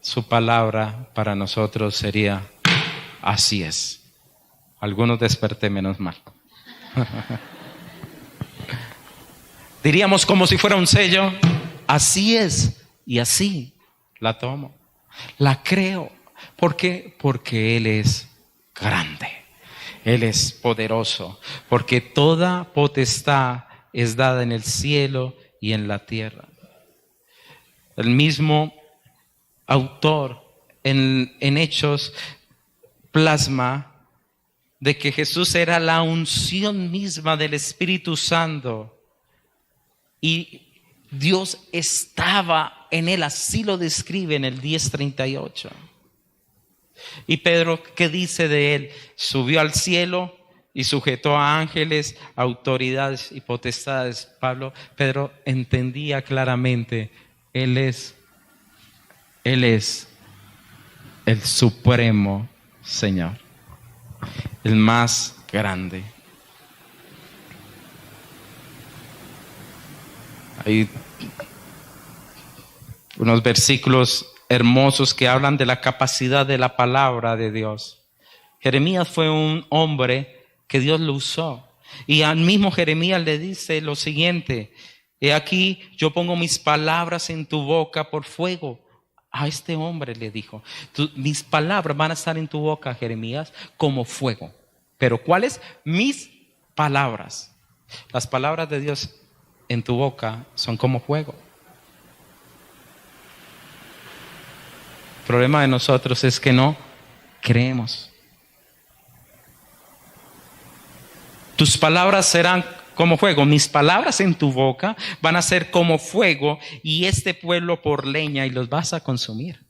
su palabra para nosotros sería: así es. Algunos desperté, menos mal. Diríamos como si fuera un sello: así es, y así la tomo, la creo. ¿Por qué? Porque Él es grande, Él es poderoso, porque toda potestad es dada en el cielo y en la tierra. El mismo autor en Hechos plasma de que Jesús era la unción misma del Espíritu Santo y Dios estaba en él. Así lo describe en el 10:38. Y Pedro, ¿qué dice de él? Subió al cielo y sujetó a ángeles, autoridades y potestades. Pedro entendía claramente: Él es el supremo Señor, el más grande. Hay unos versículos hermosos que hablan de la capacidad de la palabra de Dios. Jeremías fue un hombre que Dios lo usó. Y al mismo Jeremías le dice lo siguiente: he aquí, yo pongo mis palabras en tu boca por fuego. a este hombre le dijo: mis palabras van a estar en tu boca, Jeremías, como fuego. Pero ¿cuáles? Mis palabras. Las palabras de Dios en tu boca son como fuego. El problema de nosotros es que no creemos. Tus palabras serán como fuego. Mis palabras en tu boca van a ser como fuego, y este pueblo por leña, y los vas a consumir.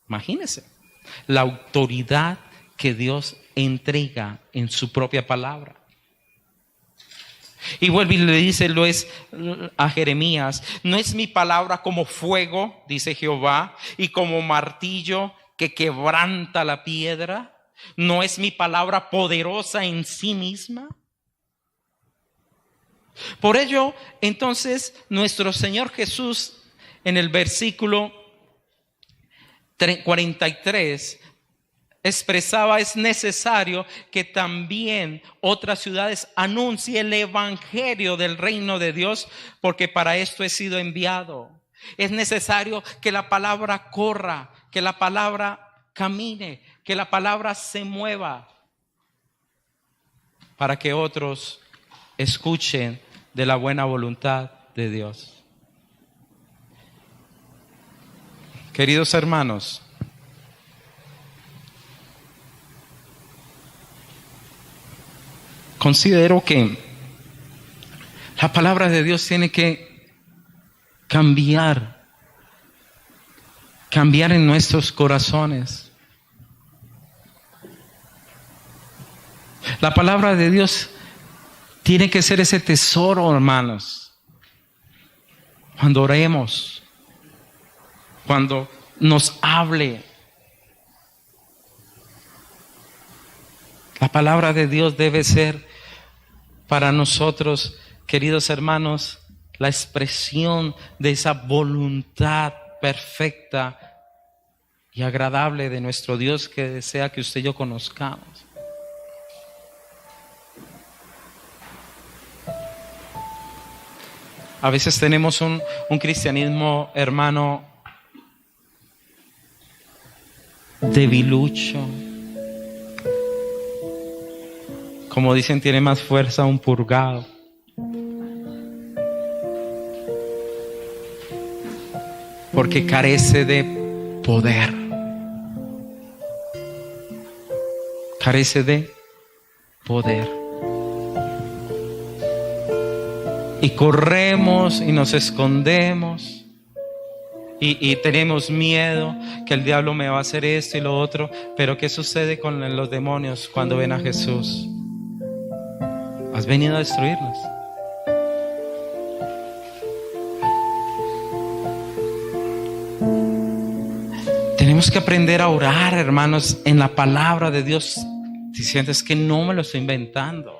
Imagínense la autoridad que Dios entrega en su propia palabra. Y vuelve y le dice a Jeremías: no es mi palabra como fuego, dice Jehová, y como martillo que quebranta la piedra. No es mi palabra poderosa en sí misma. Por ello, entonces, nuestro Señor Jesús, en el versículo 43, expresaba: es necesario que también otras ciudades anuncien el evangelio del reino de Dios, porque para esto he sido enviado. Es necesario que la palabra corra, que la palabra camine, que la palabra se mueva, para que otros escuchen de la buena voluntad de Dios. Queridos hermanos, considero que la palabra de Dios tiene que cambiar en nuestros corazones. La palabra de Dios tiene que ser ese tesoro, hermanos. Cuando oremos, cuando nos hable, la palabra de Dios debe ser para nosotros, queridos hermanos, la expresión de esa voluntad perfecta y agradable de nuestro Dios, que desea que usted y yo conozcamos. A veces tenemos un cristianismo, hermano, debilucho. Como dicen, tiene más fuerza un purgado. Porque carece de poder. Carece de poder. Y corremos y nos escondemos y tenemos miedo que el diablo me va a hacer esto y lo otro. Pero ¿qué sucede con los demonios cuando ven a Jesús? Has venido a destruirlos. Tenemos que aprender a orar, hermanos, en la palabra de Dios, diciendo: es que no me lo estoy inventando.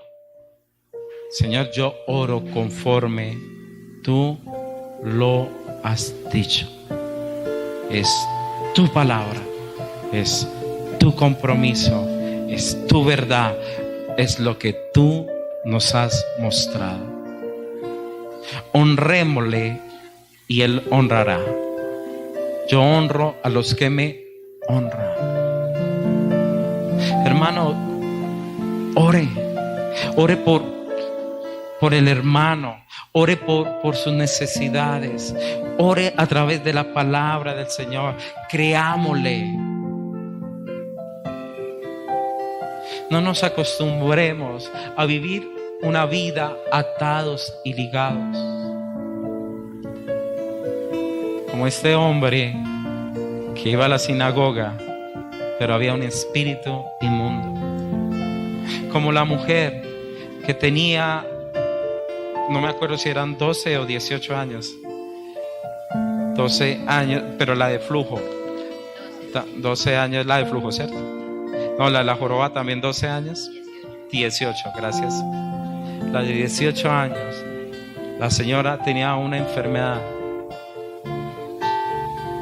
Señor, yo oro conforme tú lo has dicho. Es tu palabra, es tu compromiso, es tu verdad, es lo que tú nos has mostrado. Honrémosle y Él honrará. Yo honro a los que me honran. Hermano, ore por el hermano, ore por sus necesidades, ore a través de la palabra del Señor. Creámosle. No nos acostumbremos a vivir una vida atados y ligados, como este hombre que iba a la sinagoga, pero había un espíritu inmundo. Como la mujer que tenía, no me acuerdo si eran 12 o 18 años. 12 años, pero la de flujo. 12 años la de flujo, ¿cierto? No, la joroba también 12 años. 18, gracias. La de 18 años. La señora tenía una enfermedad.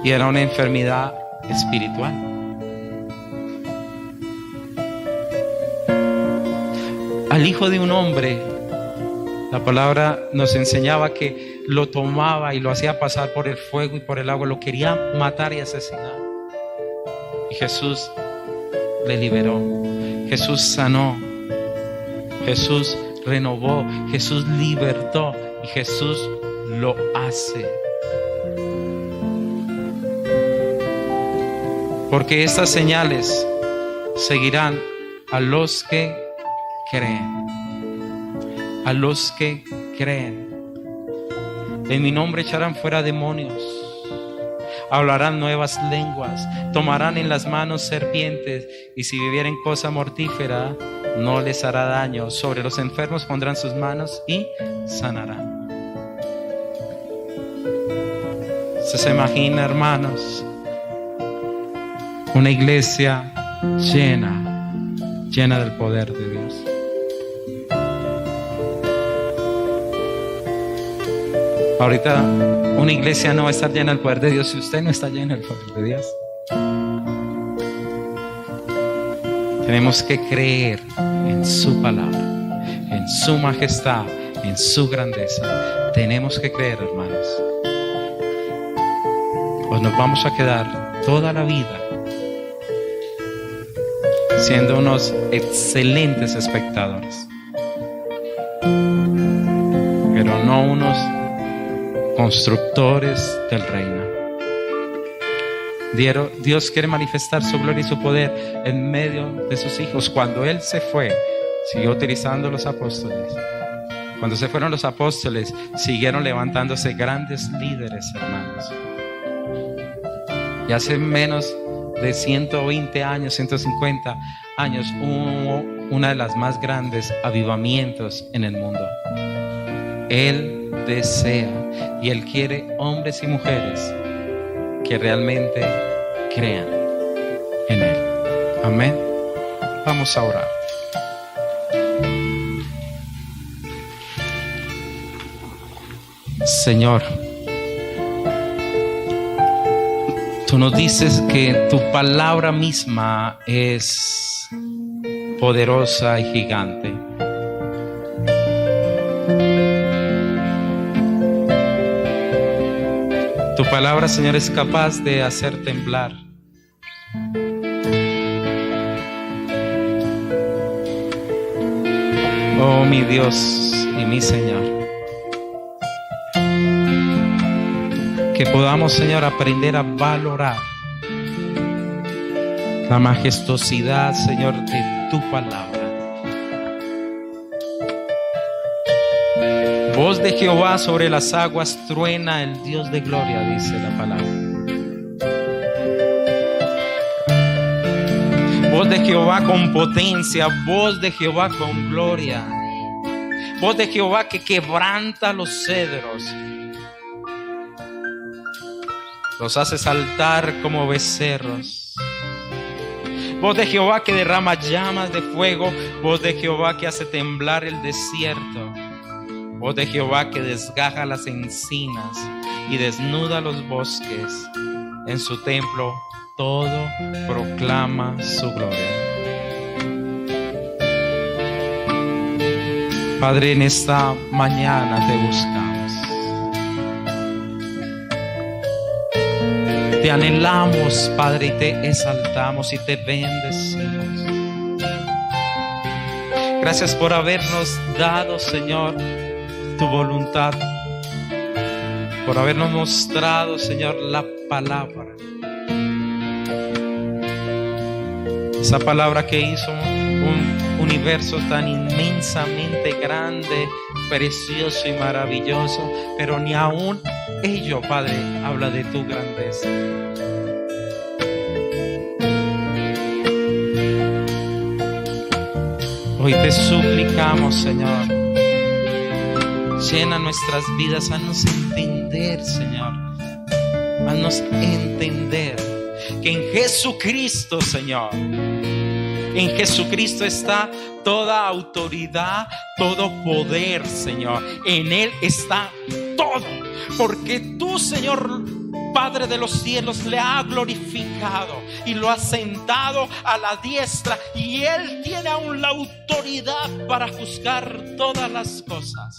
Y era una enfermedad espiritual. Al hijo de un hombre La palabra nos enseñaba que lo tomaba y lo hacía pasar por el fuego y por el agua. Lo quería matar y asesinar. Y Jesús le liberó. Jesús sanó. Jesús renovó. Jesús libertó. Y Jesús lo hace. Porque estas señales seguirán a los que creen. A los que creen. En mi nombre echarán fuera demonios. Hablarán nuevas lenguas. Tomarán en las manos serpientes. Y si bebieren cosa mortífera, no les hará daño. Sobre los enfermos pondrán sus manos y sanarán. ¿Se imagina, hermanos? Una iglesia llena del poder de Dios. Ahorita una iglesia no va a estar llena del poder de Dios si usted no está lleno del poder de Dios. Tenemos que creer en su palabra, en su majestad, en su grandeza. Tenemos que creer, hermanos. Pues nos vamos a quedar toda la vida siendo unos excelentes espectadores, pero no unos constructores del reino. Dios quiere manifestar su gloria y su poder en medio de sus hijos. Cuando Él se fue, siguió utilizando los apóstoles. Cuando se fueron los apóstoles, siguieron levantándose grandes líderes, hermanos. Y hace menos de 120 años, 150 años, hubo una de las más grandes avivamientos en el mundo. Él desea y Él quiere hombres y mujeres que realmente crean en Él. Amén. Vamos a orar. Señor, Tú nos dices que tu palabra misma es poderosa y gigante. Tu palabra, Señor, es capaz de hacer temblar. Oh, mi Dios y mi Señor. Que podamos, Señor, aprender a valorar la majestuosidad, Señor, de tu palabra. Voz de Jehová sobre las aguas, truena el Dios de gloria, dice la palabra. Voz de Jehová con potencia, voz de Jehová con gloria. Voz de Jehová que quebranta los cedros. Los hace saltar como becerros. Voz de Jehová que derrama llamas de fuego. Voz de Jehová que hace temblar el desierto. Voz de Jehová que desgaja las encinas y desnuda los bosques. En su templo todo proclama su gloria. Padre, en esta mañana te buscamos. Te anhelamos, Padre, y te exaltamos y te bendecimos. Gracias por habernos dado, Señor, tu voluntad, por habernos mostrado, Señor, la palabra. Esa palabra que hizo un universo tan inmensamente grande, precioso y maravilloso, pero ni aún ello, Padre, habla de tu grandeza. Hoy te suplicamos, Señor, llena nuestras vidas, haznos entender, Señor, haznos entender que en Jesucristo, Señor, en Jesucristo está toda autoridad, todo poder, Señor. En Él está todo, porque tú, Señor, Padre de los cielos, le ha glorificado y lo ha sentado a la diestra, y Él tiene aún la autoridad para juzgar todas las cosas.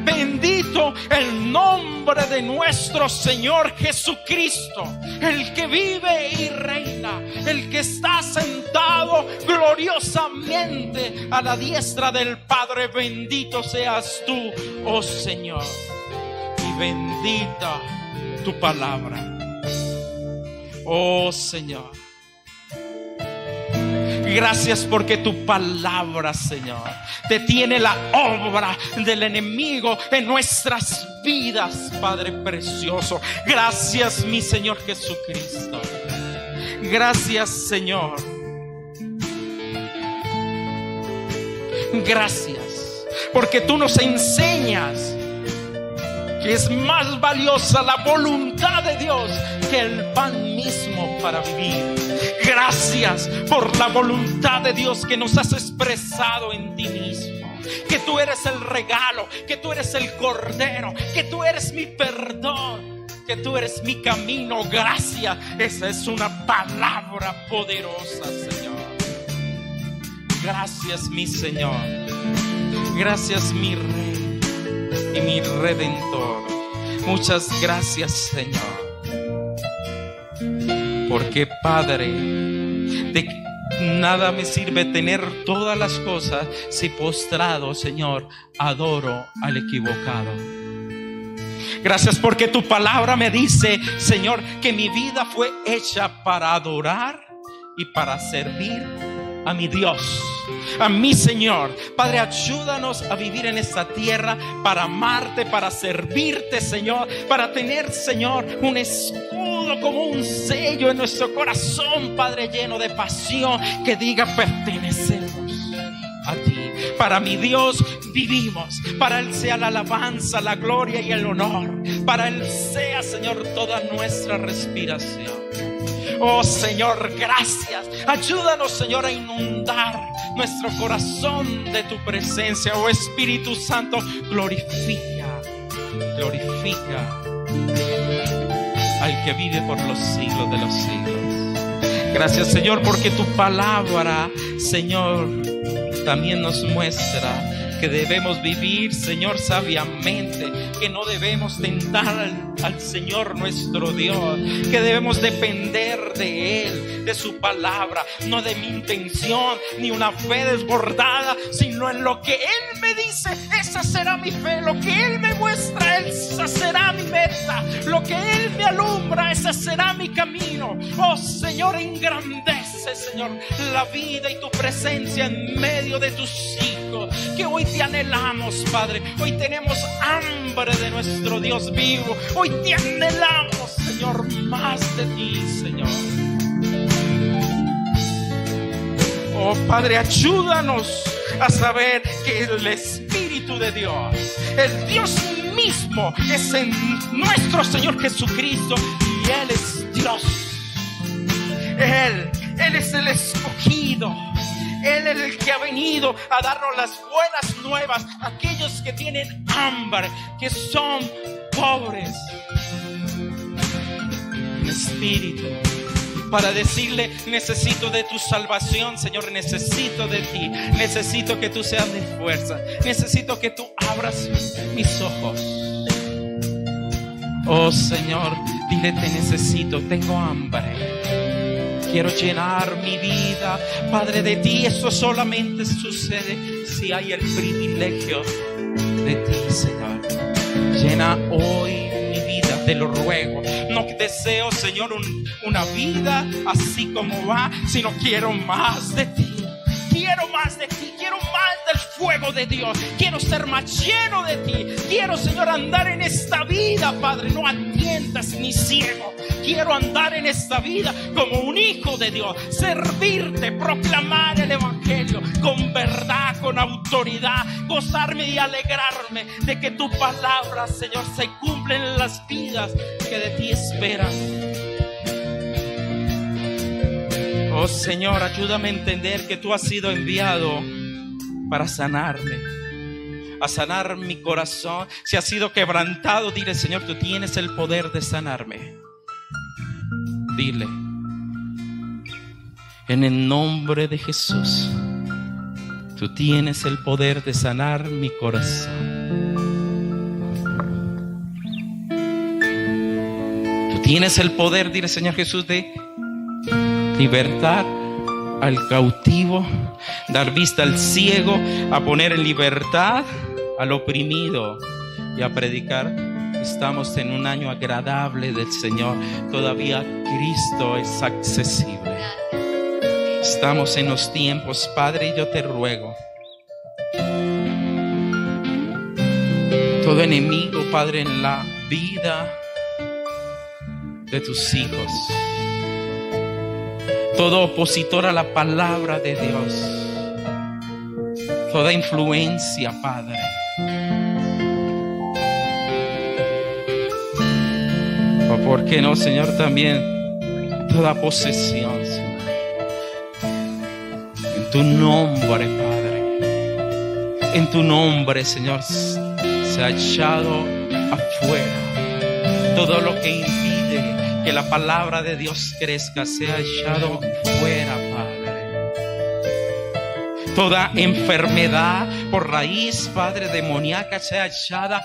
Bendito el nombre de nuestro Señor Jesucristo, el que vive y reina, el que está sentado gloriosamente a la diestra del Padre. Bendito seas tú, oh Señor, y bendita tu palabra, oh Señor. Gracias porque tu palabra, Señor, detiene la obra del enemigo en nuestras vidas, Padre precioso. Gracias, mi Señor Jesucristo. Gracias, Señor. Gracias porque tú nos enseñas que es más valiosa la voluntad de Dios que el pan mismo para vivir. Gracias por la voluntad de Dios que nos has expresado en ti mismo. Que tú eres el regalo, que tú eres el cordero, que tú eres mi perdón, que tú eres mi camino. Gracias. Esa es una palabra poderosa, Señor. Gracias, mi Señor. Gracias, mi Rey y mi Redentor. Muchas gracias, Señor. Porque, Padre, de nada me sirve tener todas las cosas si postrado, Señor, adoro al equivocado. Gracias porque tu palabra me dice, Señor, que mi vida fue hecha para adorar y para servir a mi Dios, a mi Señor. Padre, ayúdanos a vivir en esta tierra para amarte, para servirte, Señor, para tener, Señor, un escudo como un sello en nuestro corazón, Padre, lleno de pasión, que diga: pertenecemos a ti. Para mi Dios vivimos, para Él sea la alabanza, la gloria y el honor, para Él sea, Señor, toda nuestra respiración. Oh Señor, gracias. Ayúdanos, Señor, a inundar nuestro corazón de tu presencia. Oh Espíritu Santo, glorifica al que vive por los siglos de los siglos. Gracias, Señor, porque tu palabra, Señor, también nos muestra que debemos vivir, Señor, sabiamente, que no debemos tentar al Señor nuestro Dios, que debemos depender de Él, de su palabra, no de mi intención ni una fe desbordada, sino en lo que Él me dice. Esa será mi fe, lo que Él me muestra, esa será mi meta, lo que Él me alumbra, ese será mi camino. Oh Señor, engrandece, Señor, la vida y tu presencia en medio de tus hijos, que hoy te anhelamos, Padre. Hoy tenemos hambre de nuestro Dios vivo. Hoy te anhelamos, Señor, más de ti, Señor. Oh Padre, ayúdanos a saber que el Espíritu de Dios, el Dios mismo, es en nuestro Señor Jesucristo, y Él es Dios. Él es el escogido. Él es el que ha venido a darnos las buenas nuevas a aquellos que tienen hambre, que son pobres en espíritu, para decirle: necesito de tu salvación, Señor, necesito de ti, necesito que tú seas mi fuerza, necesito que tú abras mis ojos. Oh Señor, dile: te necesito, tengo hambre. Quiero llenar mi vida, Padre, de ti. Eso solamente sucede si hay el privilegio de ti, Señor. Llena hoy mi vida, te lo ruego. No deseo, Señor, una vida así como va, sino quiero más de ti. Quiero más de ti, quiero más del fuego de Dios. Quiero ser más lleno de ti. Quiero, Señor, andar en esta vida, Padre, no a tientas ni ciego. Quiero andar en esta vida como un hijo de Dios, servirte, proclamar el evangelio con verdad, con autoridad, gozarme y alegrarme de que tu palabra, Señor, se cumple en las vidas que de ti esperan. Oh Señor, ayúdame a entender que tú has sido enviado para sanarme, a sanar mi corazón. Si ha sido quebrantado, dile: Señor, tú tienes el poder de sanarme. Dile: en el nombre de Jesús, tú tienes el poder de sanar mi corazón. tienes el poder, dile Señor Jesús, de libertar al cautivo, dar vista al ciego, a poner en libertad al oprimido y a predicar. Estamos en un año agradable del Señor. Todavía Cristo es accesible. Estamos en los tiempos, Padre, y yo te ruego. Todo enemigo, Padre, en la vida de tus hijos, todo opositor a la palabra de Dios, toda influencia, Padre, o por qué no, Señor, también toda posesión, Señor, en tu nombre, Padre, en tu nombre, Señor, se ha echado afuera todo lo que impide que la palabra de Dios crezca, se ha echado fuera, Padre. Toda enfermedad por raíz, Padre, demoníaca, sea echada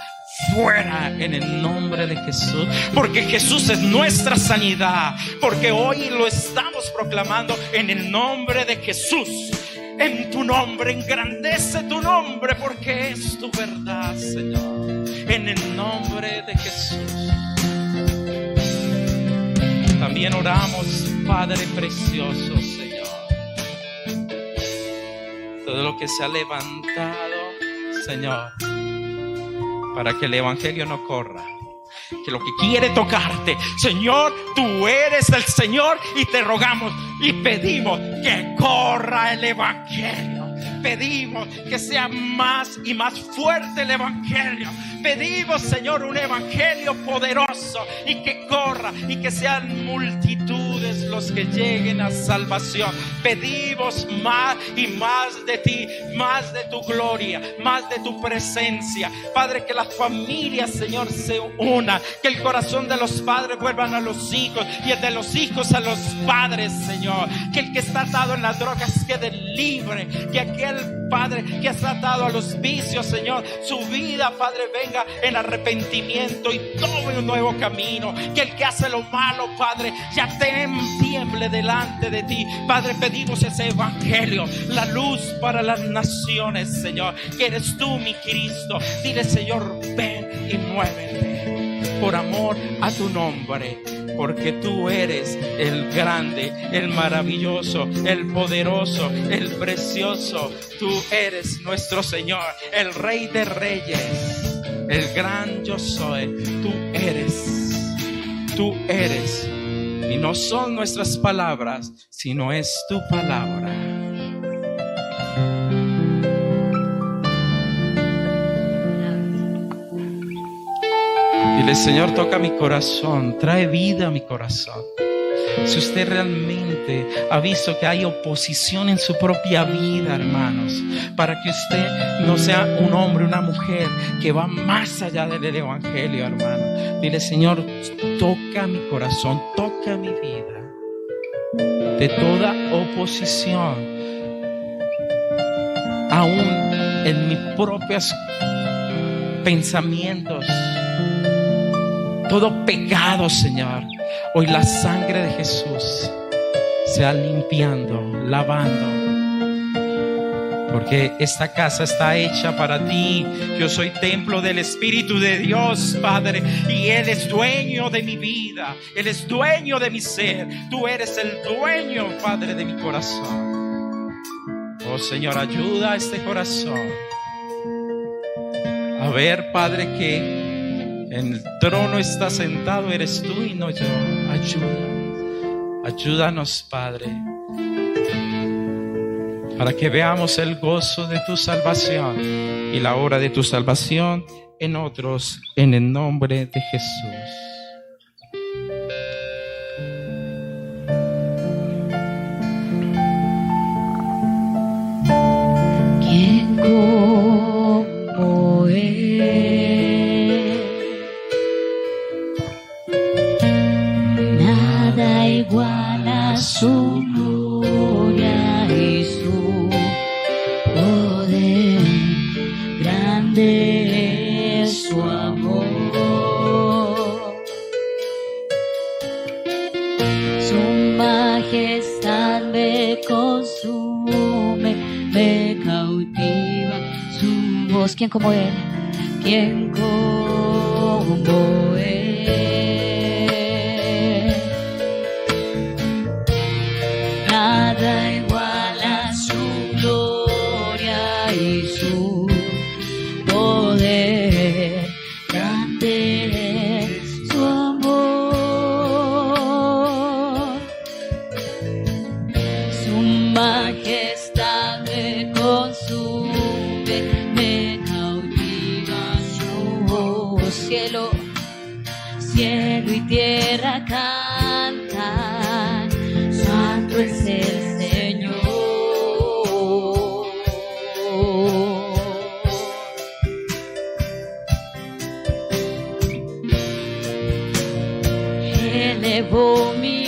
fuera en el nombre de Jesús, porque Jesús es nuestra sanidad, porque hoy lo estamos proclamando en el nombre de Jesús. En tu nombre, engrandece tu nombre, porque es tu verdad, Señor. En el nombre de Jesús. También oramos, Padre precioso, Señor, todo lo que se ha levantado, Señor, para que el evangelio no corra, que lo que quiere tocarte, Señor, tú eres el Señor, y te rogamos y pedimos que corra el evangelio. Pedimos que sea más y más fuerte el evangelio. Pedimos, Señor, un evangelio poderoso y que corra y que sean multitudes los que lleguen a salvación. Pedimos más y más de ti, más de tu gloria, más de tu presencia. Padre, que las familias, Señor, se unan, que el corazón de los padres vuelvan a los hijos y el de los hijos a los padres, Señor. Que el que está atado en las drogas quede libre, que aquel Padre que está atado a los vicios, Señor, su vida, Padre, venga en arrepentimiento y tome un nuevo camino. Que el que hace lo malo, Padre, ya tiemble delante de ti. Padre, pedimos ese evangelio, la luz para las naciones, Señor, que eres tú, mi Cristo. Dile, Señor, ven y muévete por amor a tu nombre, porque tú eres el grande, el maravilloso, el poderoso, el precioso. Tú eres nuestro Señor, el Rey de Reyes, el gran yo soy. Tú eres, y no son nuestras palabras, sino es tu palabra. Dile, Señor, toca mi corazón, trae vida a mi corazón. Si usted realmente ha visto que hay oposición en su propia vida, hermanos, para que usted no sea un hombre, una mujer que va más allá del evangelio, hermano, dile, Señor, toca mi corazón, toca mi vida de toda oposición, aún en mis propios pensamientos. Todo pecado, Señor, hoy la sangre de Jesús sea limpiando, lavando, porque esta casa está hecha para ti. Yo soy templo del Espíritu de Dios, Padre, y Él es dueño de mi vida, Él es dueño de mi ser. Tú eres el dueño, Padre, de mi corazón. Oh, Señor, ayuda a este corazón a ver, Padre, que en el trono está sentado, eres tú y no yo. Ayúdanos, Padre, para que veamos el gozo de tu salvación y la obra de tu salvación en otros, en el nombre de Jesús. ¿Quién como Él? Nada igual a su gloria y su poder. Grande es su amor. decimos, ¿quién como Él? ¿Quién como Él? Nada iguala su gloria y su poder. Grande es su amor. Su majestad me consume, me cautiva su voz. Cielo, cielo y tierra cantan, santo es el Señor. Elevó mi